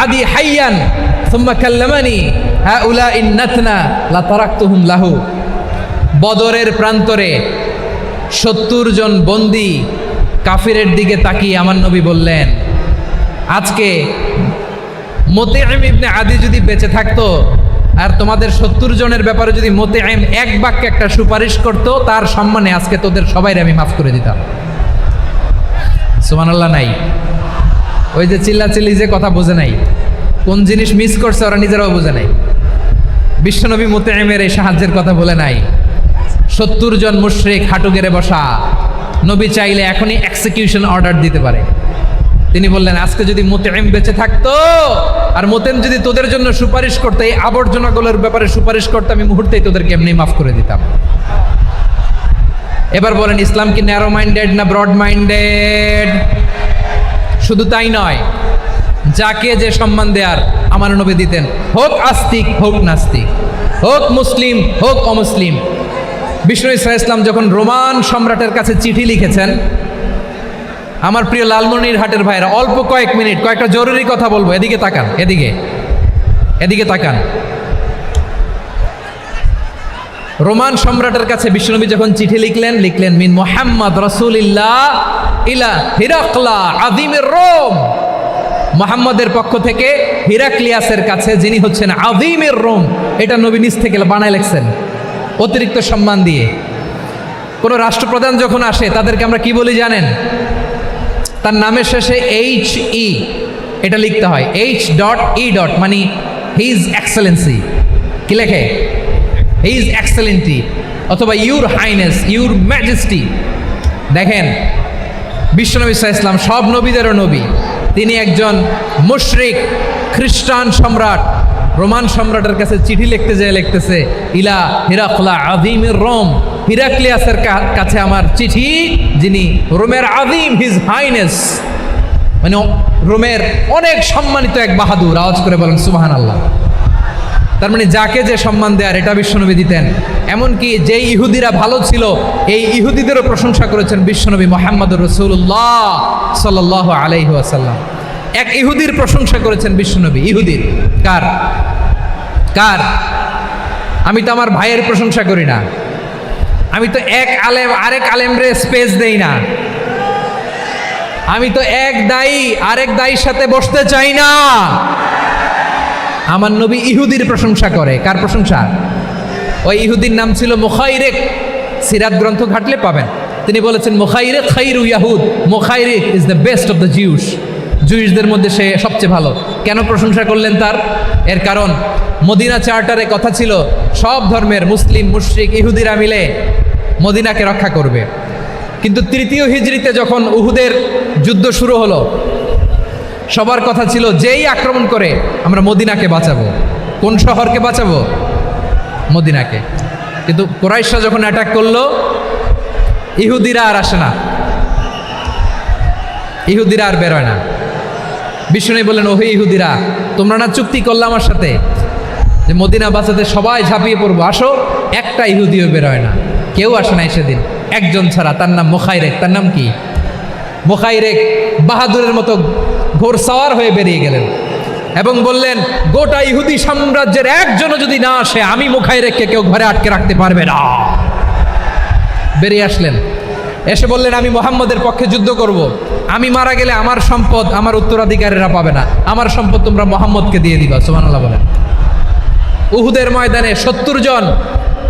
আদি হাইয়ান সুম্মা কাল্লামানি হাউলাইন নাতনা লা তারাকতুহুম লাহু। বদরের প্রান্তরে 70 জন বন্দি কাফিরের দিকে তাকিয়ে আমার নবী বললেন, আজকে মুতঈম ইবনে আদি যদি বেঁচে থাকতো আর তোমাদের 70 জনের ব্যাপারে যদি মুতঈম এক বাক্যে একটা সুপারিশ করত, তার সম্মানে আজকে তোদের সবাইরে আমি মাফ করে দিতাম। সুবহানাল্লাহ নাই? ওই যে চিল্লাচিল্লি যে কথা বোঝে নাই, কোন জিনিস মিস করছে ওরা নিজেরাও বোঝে নাই। বিশ্বনবী মুতঈমের এই সাহায্যের কথা বলে নাই। 70 জন মুশরিক হাঁটু গেড়ে বসা, নবী চাইলে এখনই এক্সিকিউশন অর্ডার দিতে পারে। তিনি বললেন, আজকে যদি মুতঈম বেঁচে থাকতো আর মুতঈম যদি তোদের জন্য সুপারিশ করতে, এই আবর্জনাগুলোর ব্যাপারে সুপারিশ করতে, আমি মুহূর্তেই তোদেরকে এমনি মাফ করে দিতাম। এবার বলেন, ইসলাম কি ন্যারো মাইন্ডেড না ব্রড মাইন্ডেড? শুধু তাই নয়, যাকে যে সম্মান দেয়ার আমার নবী দিতেন, হোক আস্তিক হোক নাস্তিক, হোক মুসলিম হোক অমুসলিম। বিষ্ণু ইসলাম যখন রোমান সম্রাটের কাছে চিঠি লিখেছেন, আমার প্রিয় লালমনিরহাটের ভাইরা, অল্প কয়েক মিনিট কয়েকটা জরুরি কথা বলবো। এদিকে তাকান, এদিকে তাকান। রোমান সম্রাটের কাছে বিশ্বনবী যখন চিঠি লিখলেন মিন মুহাম্মদ রাসূলিল্লাহ ইলা হিরাকলা আযীমির রোম। মুহাম্মদের পক্ষ থেকে হিরাক্লিয়াসের কাছে, যিনি হচ্ছেন আযীমির রোম। এটা নবী নিজ থেকে বানায় লিখছেন, অতিরিক্ত সম্মান দিয়ে। কোনো রাষ্ট্রপ্রধান যখন আসে তাদেরকে আমরা কি বলি জানেন? তার নামের শেষে HE এটা লিখতে হয়, H.E. মানে হিজ এক্সেলেন্সি। কি লেখে? হিজ এক্সেলেন্টি, অথবা ইউর হাইনেস, ইউর ম্যাজেস্টি। দেখেন বিশ্বনবী সাল্লাল্লাহু আলাইহি ওয়াসাল্লাম সব নবীদেরও নবী, তিনি একজন মুশরিক খ্রিস্টান সম্রাট রোমান সম্রাটের কাছে চিঠি লিখতে যেয়ে লিখতেছে, ইলা হিরাকলা আযীমির রোম, হিরাক্লিয়াসের কাছে আমার চিঠি, যিনি রোমের আযীম, হিজ হাইনেস, মানে রোমের অনেক সম্মানিত এক বাহাদুর। আওয়াজ করে বলেন সুবহানাল্লাহ। তার মানে যাকে যে সম্মান দেয়ার এটা বিশ্বনবী দিতেন। এমনকি যেই ইহুদিরা ভালো ছিল এই ইহুদিদেরও প্রশংসা করেছেন বিশ্বনবী মুহাম্মদুর রাসূলুল্লাহ সাল্লাল্লাহু আলাইহি ওয়াসাল্লাম। এক ইহুদির প্রশংসা করেছেন বিশ্বনবী। ইহুদির কার? কার? আমি তো আমার ভাইয়ের প্রশংসা করি না, আমি তো এক আলেম আরেক আলেমরে স্পেস দেই না, আমি তো এক দায়ী আরেক দায়ীর সাথে বসতে চাই না। আমার নবী ইহুদির প্রশংসা করে। কার প্রশংসা? ওই ইহুদির নাম ছিল মুখাইরেক। সিরাত গ্রন্থ ঘাটলে পাবেন। তিনি বলেছেন মুখাইরেক খাইরু ইয়াহুদ, মুখাইরেক is the best of the Jews. জুইশদের মধ্যে সে সবচেয়ে ভালো। কেন প্রশংসা করলেন তার? এর কারণ মদিনা চার্টারে কথা ছিল সব ধর্মের মুসলিম, মুশরিক, ইহুদিরা মিলে মদিনাকে রক্ষা করবে। কিন্তু তৃতীয় হিজরিতে যখন উহুদের যুদ্ধ শুরু হলো, সবার কথা ছিল যেই আক্রমণ করে আমরা মদিনাকে বাঁচাবো। কোন শহরকে বাঁচাবো? মদিনাকে। কিন্তু কুরাইশরা যখন অ্যাটাক করলো, ইহুদিরা আর আসে না, ইহুদিরা আর বেরোয় না। বিষ্ণু বললেন, ওহে ইহুদিরা, তোমরা না চুক্তি করলে আমার সাথে যে মদিনা বাঁচাতে সবাই ঝাঁপিয়ে পড়বো, আসো। একটা ইহুদিও বেরোয় না, কেউ আসে নাই সেদিন, একজন ছাড়া। তার নাম মুখাইরেক। তার নাম কি? মুখাইরেক বাহাদুরের মতো ঘোড়সাওয়ার হয়ে বেরিয়ে গেলেন এবং বললেন, গোটা ইহুদি সাম্রাজ্যের একজনও যদি না আসে, আমি মুখাইরেককে কেউ ঘরে আটকে রাখতে পারবে না। বেরিয়ে আসলেন, এসে বললেন, আমি মুহাম্মদের পক্ষে যুদ্ধ করব। আমি মারা গেলে আমার সম্পদ আমার উত্তরাধিকারীরা পাবে না, আমার সম্পদ তোমরা মুহাম্মদকে দিয়ে দিবা। সুবহানাল্লাহ বলেন। উহুদের ময়দানে 70 জন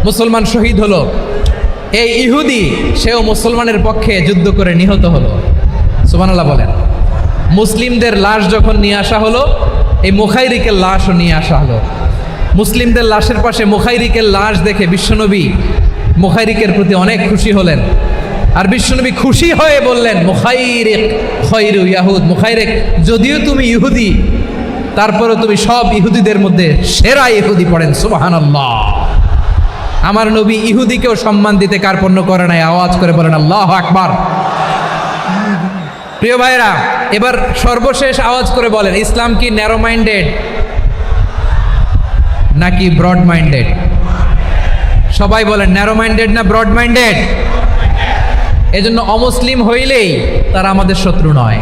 মুসলমান শহীদ হলো। এই ইহুদি সেও মুসলমানের পক্ষে যুদ্ধ করে নিহত হলো। সুবহানাল্লাহ বলেন। মুসলিমদের লাশ যখন নিয়ে আসা হলো, এই মুখাইরিকের লাশও নিয়ে আসা হলো। মুসলিমদের লাশের পাশে মুখাইরিকের লাশ দেখে বিশ্বনবী মুখাইরিকের প্রতি অনেক খুশি হলেন। আর বিশ্বনবী খুশি হয়ে বললেন, মুখাইরিক খায়রু ইয়াহুদ, মুখাইরিক যদিও তুমি ইহুদি, তারপরে তুমি সব ইহুদিদের মধ্যে সেরা ইহুদি। পড়েন সুবহানাল্লাহ। আমার নবী ইহুদিকেও সম্মান দিতে কার্পণ্য করে নাই। আওয়াজ করে বলেন আল্লাহু আকবার। প্রিয় ভাইরা, এবার সর্বশেষ আওয়াজ করে বলেন, ইসলাম কি ন্যারো মাইন্ডেড নাকি ব্রড মাইন্ডেড? সবাই বলেন, ন্যারো মাইন্ডেড না ব্রড মাইন্ডেড? এজন্য অমুসলিম হইলেই তারা আমাদের শত্রু নয়।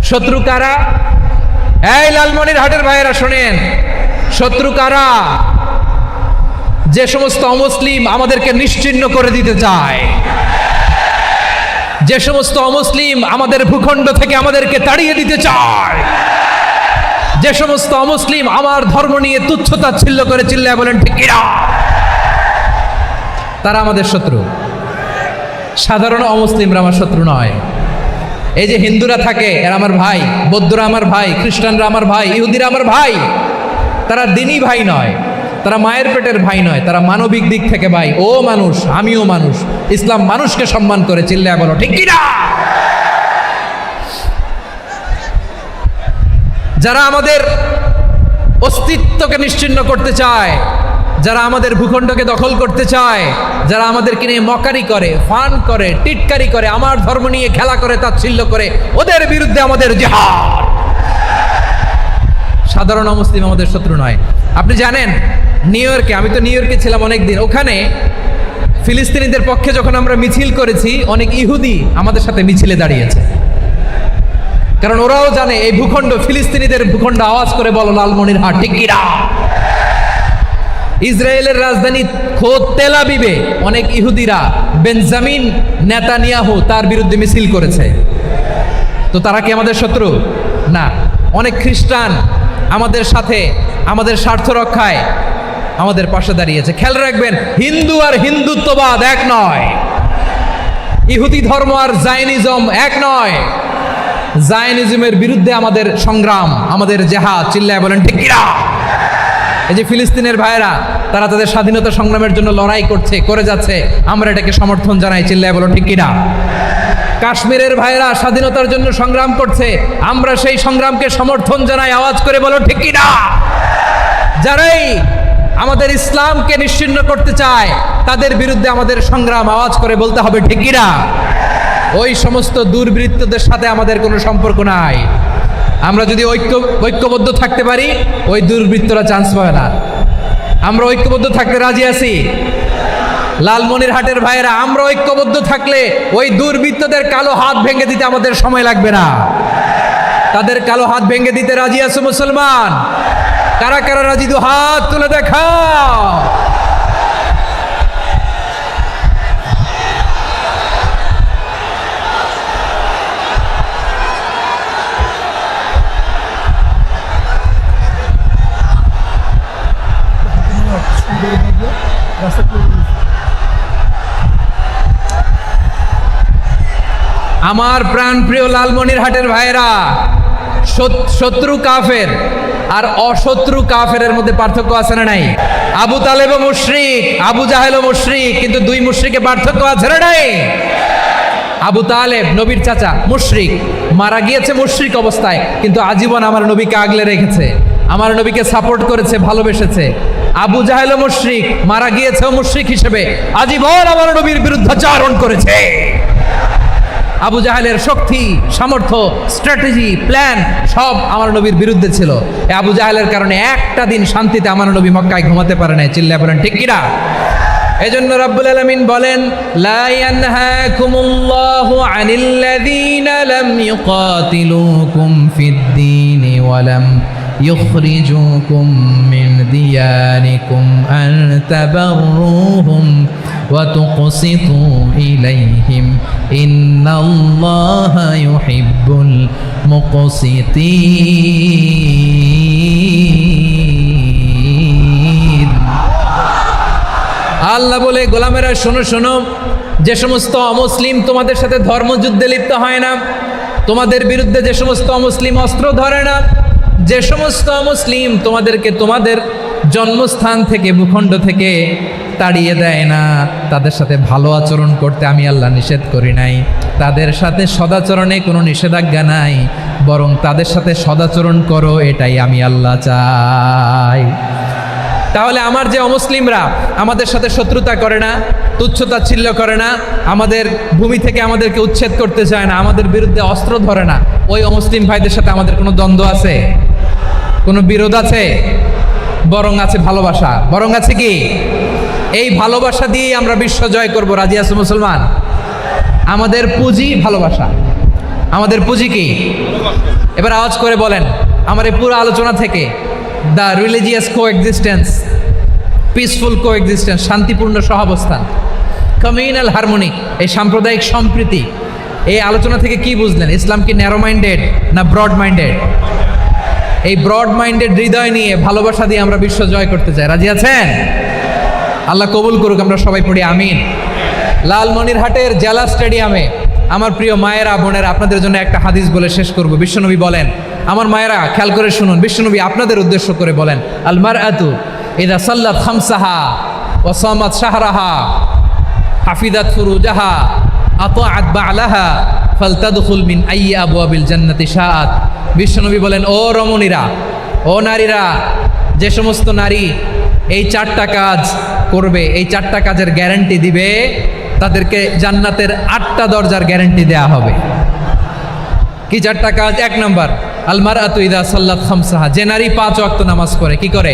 শত্রু কারা? এই লালমনিরহাটের ভাইয়েরা শোনেন, শত্রু কারা? যে সমস্ত অমুসলিম আমাদেরকে নিশ্চিহ্ন করে দিতে চায়, যে সমস্ত অমুসলিম আমাদের ভূখণ্ড থেকে আমাদেরকে তাড়িয়ে দিতে চায়, যে সমস্ত অমুসলিম আমার ধর্ম নিয়ে তুচ্ছতাচ্ছিল্য করে চিল্লায় বলেন ঠিক কিনা, তারা আমাদের শত্রু। সাধারণ অমুসলিমরা আমার শত্রু নয়। এই যে হিন্দুরা থাকে এরা আমার ভাই, বৌদ্ধরা আমার ভাই, খ্রিস্টানরা আমার ভাই, ইহুদিরা আমার ভাই। তারা দিনই ভাই নয়, তারা মায়ের পেটের ভাই নয়, তারা মানবিক দিক থেকে ভাই। ও মানুষ, আমিও মানুষ। ইসলাম মানুষকে সম্মান করে, চিল্লায় বলো ঠিক কিনা। যারা আমাদের অস্তিত্বকে নিশ্চিহ্ন করতে চায়, যারা আমাদের ভূখণ্ডকে দখল করতে চায়, যারা আমাদেরকে নিয়ে মকারি করে, ফান করে, টিটকারি করে, আমার ধর্ম নিয়ে খেলা করে, তাচ্ছিল্য করে, ওদের বিরুদ্ধে আমাদের জিহাদ। সাধারণ মুসলিম আমাদের শত্রু নয়। আপনি জানেন নিউ ইয়র্কে, আমি তো নিউ ইয়র্কে ছিলাম অনেক দিন, ওখানে ফিলিস্তিনিদের পক্ষে যখন আমরা মিছিল করেছি, অনেক ইহুদি আমাদের সাথে মিছিলে দাঁড়িয়েছে। কারণ ওরাও জানে এই ভূখণ্ড ফিলিস্তিনিদের ভূখণ্ড। আওয়াজ করে বলো লালমনিরহাট ঠিক কিনা। ইসরায়েলের রাজধানী খোদ তেল আবিবে অনেক ইহুদিরা বেঞ্জামিন নেতানিয়াহু তার বিরুদ্ধে মিছিল করেছে। তো তারা কি আমাদের শত্রু? না। অনেক খ্রিস্টান আমাদের সাথে আমাদের স্বার্থ রক্ষায় আমাদের পাশে দাঁড়িয়েছে। খেয়াল রাখবেন, হিন্দু আর হিন্দুত্ববাদ এক নয়, ইহুদি ধর্ম আর জায়নিজম এক নয়। জায়নিজমের বিরুদ্ধে আমাদের সংগ্রাম, আমাদের জেহাদ। চিল্লায় বলেন ঠিক কিনা। এই যে ফিলিস্তিনের ভাইয়েরা, তারা তাদের স্বাধীনতা সংগ্রামের জন্য লড়াই করছে, করে যাচ্ছে, আমরা এটাকে সমর্থন জানাই। চিল্লায় বলো ঠিক কিনা। কাশ্মীরের ভাইয়েরা স্বাধীনতার জন্য সংগ্রাম করছে, আমরা সেই সংগ্রামকে সমর্থন জানাই। আওয়াজ করে বলো ঠিক কিনা। যারাই আমাদের ইসলামকে নিশ্চিহ্ন করতে চায়, তাদের বিরুদ্ধে আমাদের সংগ্রাম আওয়াজ করে বলতে হবে, ঠিক কি না? ওই সমস্ত দুর্বৃত্তদের সাথে আমাদের কোনো সম্পর্ক নাই। আমরা যদি ঐক্যবদ্ধ থাকতে পারি, ওই দুর্বৃত্তরা চান্স পাবে না। আমরা ঐক্যবদ্ধ থাকতে রাজি আছি। লালমনিরহাটের ভাইয়েরা, আমরা ঐক্যবদ্ধ থাকলে ওই দুর্বৃত্তদের কালো হাত ভেঙে দিতে আমাদের সময় লাগবে না। তাদের কালো হাত ভেঙে দিতে রাজি আছো মুসলমান? কারা কারা রাজি? দু হাত তুলে দেখাও। আমার প্রাণ প্রিয় লালমনিরহাটের ভাইয়েরা, শত্রু কাফের আর অশত্রু কাফেরের মধ্যে পার্থক্য আছে না নাই? আবু তালেবও মুশরিক, আবু জাহেলও মুশরিক, কিন্তু দুই মুশরিকে পার্থক্য আছে না নাই? আবু তালেব নবীর চাচা, মুশরিক, মারা গিয়েছে মুশরিক অবস্থায়, কিন্তু আজীবন আমার নবীকে আগলে রেখেছে, আমার নবীকে সাপোর্ট করেছে, ভালোবেসেছে। আবু জাহেলও মুশরিক, মারা গিয়েছে মুশরিক হিসেবে, আজীবন আমার নবীর বিরুদ্ধাচরণ করেছে। আবু জাহেলের শক্তি, সামর্থ্য, স্ট্র্যাটেজি, প্ল্যান সব আমার নবীর বিরুদ্ধে ছিল। এই আবু জাহেলের কারণে একটা দিন শান্তিতে আমার নবী মক্কায় ঘুমাতে পারে নাই। চিল্লায় বলেন ঠিক কিনা? এজন্য রাব্বুল আলামিন বলেন, লা ইয়ানহাকুমুল্লাহু আনিল্লাযীনা লাম ইউকাতিলুকুম ফিদ-দীনি ওয়া লাম يخرجوكم من دياركم أن تبروهم وتقسطوا إليهم إن الله يحب المقسطين। আল্লাহ বলে, গোলামেরা শোনো শোনো, যে সমস্ত অমুসলিম তোমাদের সাথে ধর্মযুদ্ধে লিপ্ত হয় না, তোমাদের বিরুদ্ধে যে সমস্ত অমুসলিম অস্ত্র ধরে না, যে সমস্ত মুসলিম তোমাদেরকে তোমাদের জন্মস্থান থেকে, ভূখণ্ড থেকে তাড়িয়ে দেয় না, তাদের সাথে ভালো আচরণ করতে আমি আল্লাহ নিষেধ করি নাই। তাদের সাথে সদাচরণে কোনো নিষেধাজ্ঞা নাই, বরং তাদের সাথে সদাচরণ করো, এটাই আমি আল্লাহ চাই। তাহলে আমার যে অমুসলিমরা আমাদের সাথে শত্রুতা করে না, তুচ্ছতাচ্ছিল্য করে না, আমাদের ভূমি থেকে আমাদেরকে উচ্ছেদ করতে চায় না, আমাদের বিরুদ্ধে অস্ত্র ধরে না, ওই অমুসলিম ভাইদের সাথে আমাদের কোনো দ্বন্দ্ব আছে? কোনো বিরোধ আছে? বরং আছে ভালোবাসা। বরং আছে কি? এই ভালোবাসা দিয়েই আমরা বিশ্ব জয় করব। রাজি আছো মুসলমান? আমাদের পুঁজি ভালোবাসা। আমাদের পুঁজি কি? এবার আওয়াজ করে বলেন, আমার এই পুরো আলোচনা থেকে the religious coexistence, peaceful coexistence, শান্তিপূর্ণ সহাবস্থান, কমিউনাল হারমোনি, এই সাম্প্রদায়িক সম্প্রীতি, এই আলোচনা থেকে কি বুঝলেন? ইসলাম কি ন্যারো মাইন্ডেড না ব্রড মাইন্ডেড? এই ব্রড মাইন্ডেড হৃদয় নিয়ে, ভালোবাসা দিয়ে আমরা বিশ্ব জয় করতে চাই। রাজি আছেন? আল্লাহ কবুল করুক, আমরা সবাই পড়ি আমিন। লালমনিরহাটের জেলা স্টেডিয়ামে আমার প্রিয় মায়েরা, বোনেরা, আপনাদের জন্য একটা হাদিস বলে শেষ করব। বিশ্বনবী বলেন, আমার মায়েরা খেয়াল করে শুনুন, বিশ্বনবী আপনাদের উদ্দেশ্য করে বলেন, আল মারআতু ইযা সাল্লাত খামসাহা ওয়া সামাত শাহরাহা হাফিজাত ফুরুজাহা আতাআত বা'লাহা ফালতাদখুল মিন আইয়ি আবওয়াবিল জান্নাতি শাআত। বিশ্বনবী বলেন, ও রমণীরা, ও নারীরা, যে সমস্ত নারী এই চারটা কাজ করবে, এই চারটা কাজের গ্যারান্টি দিবে, তাদেরকে জান্নাতের 8টা দরজার গ্যারান্টি দেয়া হবে। কি চারটা কাজ? 1 নম্বর, আল মারআতু ইযা সাল্লাত খামসাহা, যে নারী 5 ওয়াক্ত নামাজ পড়ে। কি করে?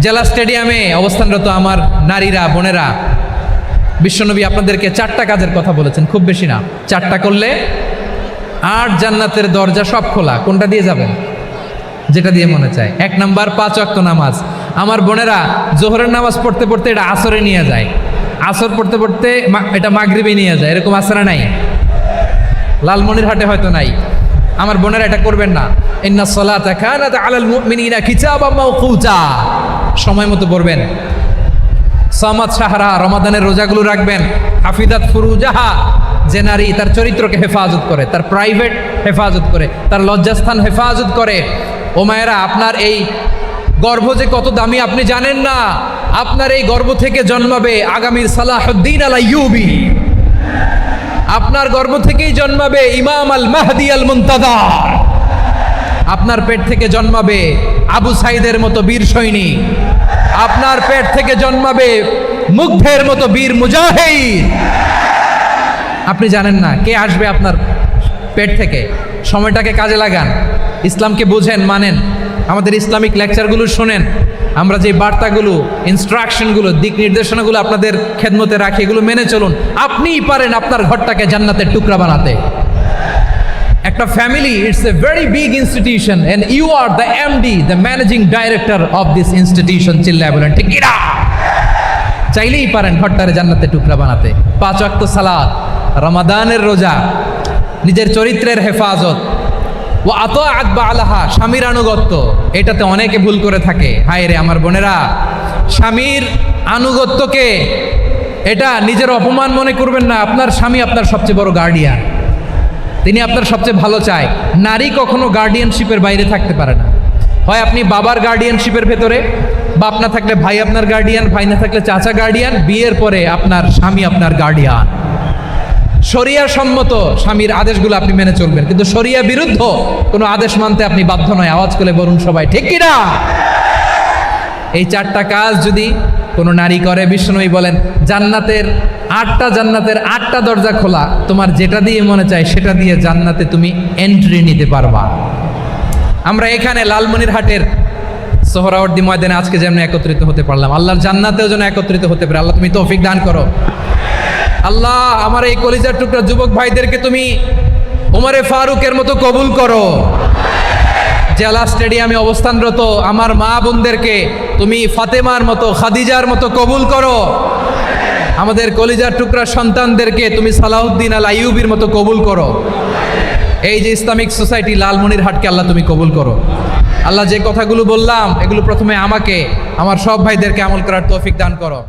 জেলা স্টেডিয়ামে অবস্থানরত আমার নারীরা, বোনেরা, বিশ্বনবী আপনাদেরকে 4টা কাজের কথা বলেছেন, খুব বেশি না। 4টা করলে 8 জান্নাতের দরজা সব খোলা। কোনটা দিয়ে যাবেন? যেটা দিয়ে মনে চায়। 1 নাম্বার 5 ওয়াক্ত নামাজ। আমার বোনেরা জোহরের নামাজ পড়তে পড়তে এটা আসরে নিয়ে যায়, আসর পড়তে পড়তে এটা মাগরিবে নিয়ে যায়। এরকম আসরা নাই? লালমনিরহাটে হয়তো নাই। আমার বোনেরা এটা করবেন না। ইন্নাস সালাতা কানাত আলাল মুমিনিনা কিতাবাম মাওকুতা, সময় মতো পড়বেন। সামাত শাহরা, রমাদানের রোজাগুলো রাখবেন। হাফিজাত ফুরুজাহা, যে নারী তার চরিত্রকে হেফাজত করে, তার প্রাইভেট হেফাজত করে, তার লজ্জাস্থান হেফাজত করে। ও মায়েরা, আপনার এই গর্ভ যে কত দামি আপনি জানেন না। আপনার এই গর্ভ থেকে জন্মাবে আগামীর সালাহুদ্দিন আল আইয়ুবী। আপনার গর্ভ থেকেই জন্মাবে ইমাম আল মাহদি আল মুনতাজার। আপনার পেট থেকে জন্মাবে আবু সাইদের মতো বীর সৈনিক, আপনার পেট থেকে জন্মাবে মুগ্ধের মতো বীর মুজাহিদ। আপনি জানেন না কে আসবে আপনার পেট থেকে। সময়টাকে কাজে লাগান, ইসলামকে বুঝেন, মানেন, আমাদের ইসলামিক লেকচারগুলো শোনেন, আমরা যে বার্তাগুলো, ইনস্ট্রাকশনগুলো, দিক নির্দেশনাগুলো আপনাদের খেদমতে রাখি, এগুলো মেনে চলুন। আপনিই পারেন আপনার ঘরটাকে জান্নাতের টুকরা বানাতে। একটা family, it's a very big institution and you are the MD, the managing director of this institution. চিল্লায় বলেন ঠিক কিনা? চাইলেই পারেন ঘরটারে জান্নাতের টুকরা বানাতে। 5 ওয়াক্ত সালাত, রমাদানের রোজা, নিজের চরিত্রের হেফাজত, ও আতাআত বালাহা, স্বামীর আনুগত্য, এটাতে অনেকে ভুল করে থাকে। হায় রে আমার বোনেরা, স্বামীর আনুগত্যকে এটা নিজের অপমান মনে করবেন না। আপনার স্বামী আপনার সবচেয়ে বড় গার্ডিয়ান, তিনি আপনার সবচেয়ে ভালো চায়। নারী কখনো গার্ডিয়ানশিপের বাইরে থাকতে পারে না। হয় আপনি বাবার গার্ডিয়ানশিপের ভেতরে, বাপ না থাকলে ভাই আপনার গার্ডিয়ান, ভাই না থাকলে চাচা গার্ডিয়ান, বিয়ের পরে আপনার স্বামী আপনার গার্ডিয়ান। শরিয়া সম্মত স্বামীর আদেশগুলো আপনি মেনে চলবেন, কিন্তু শরিয়া বিরুদ্ধ কোনো আদেশ মানতে আপনি বাধ্য নয়। আওয়াজ করে বলুন সবাই ঠিক কিনা? এই 4টা কাজ যদি কোনো নারী করে, বিষ্ণুই বলেন জান্নাতের 8টা দরজা খোলা, তোমার যেটা দিয়ে মনে চায় সেটা দিয়ে জান্নাতে তুমি এন্ট্রি নিতে পারবা। আমরা এখানে লালমনিরহাটের সোহরাওয়ার্দী ময়দানে আজকে যেমন একত্রিত হতে পারলাম, আল্লাহর জান্নাতেও যেন একত্রিত হতে পারে। আল্লাহ তুমি তৌফিক দান করো। আল্লাহ আমার এই কলিজার টুকরা যুবক ভাইদেরকে তুমি ওমরে ফারুকের মতো কবুল করো। জেলা স্টেডিয়ামে অবস্থানরত আমার মা বোনদেরকে তুমি ফাতেমার মতো, খাদিজার মতো কবুল করো। আমাদের কলিজার টুকরা সন্তানদেরকে তুমি সালাউদ্দিন আল আইয়ুবির মতো কবুল করো। এই যে ইসলামিক সোসাইটি লালমনিরহাটকে আল্লাহ তুমি কবুল করো। আল্লাহ যে কথাগুলো বললাম এগুলো প্রথমে আমাকে, আমার সব ভাইদেরকে আমল করার তৌফিক দান করো।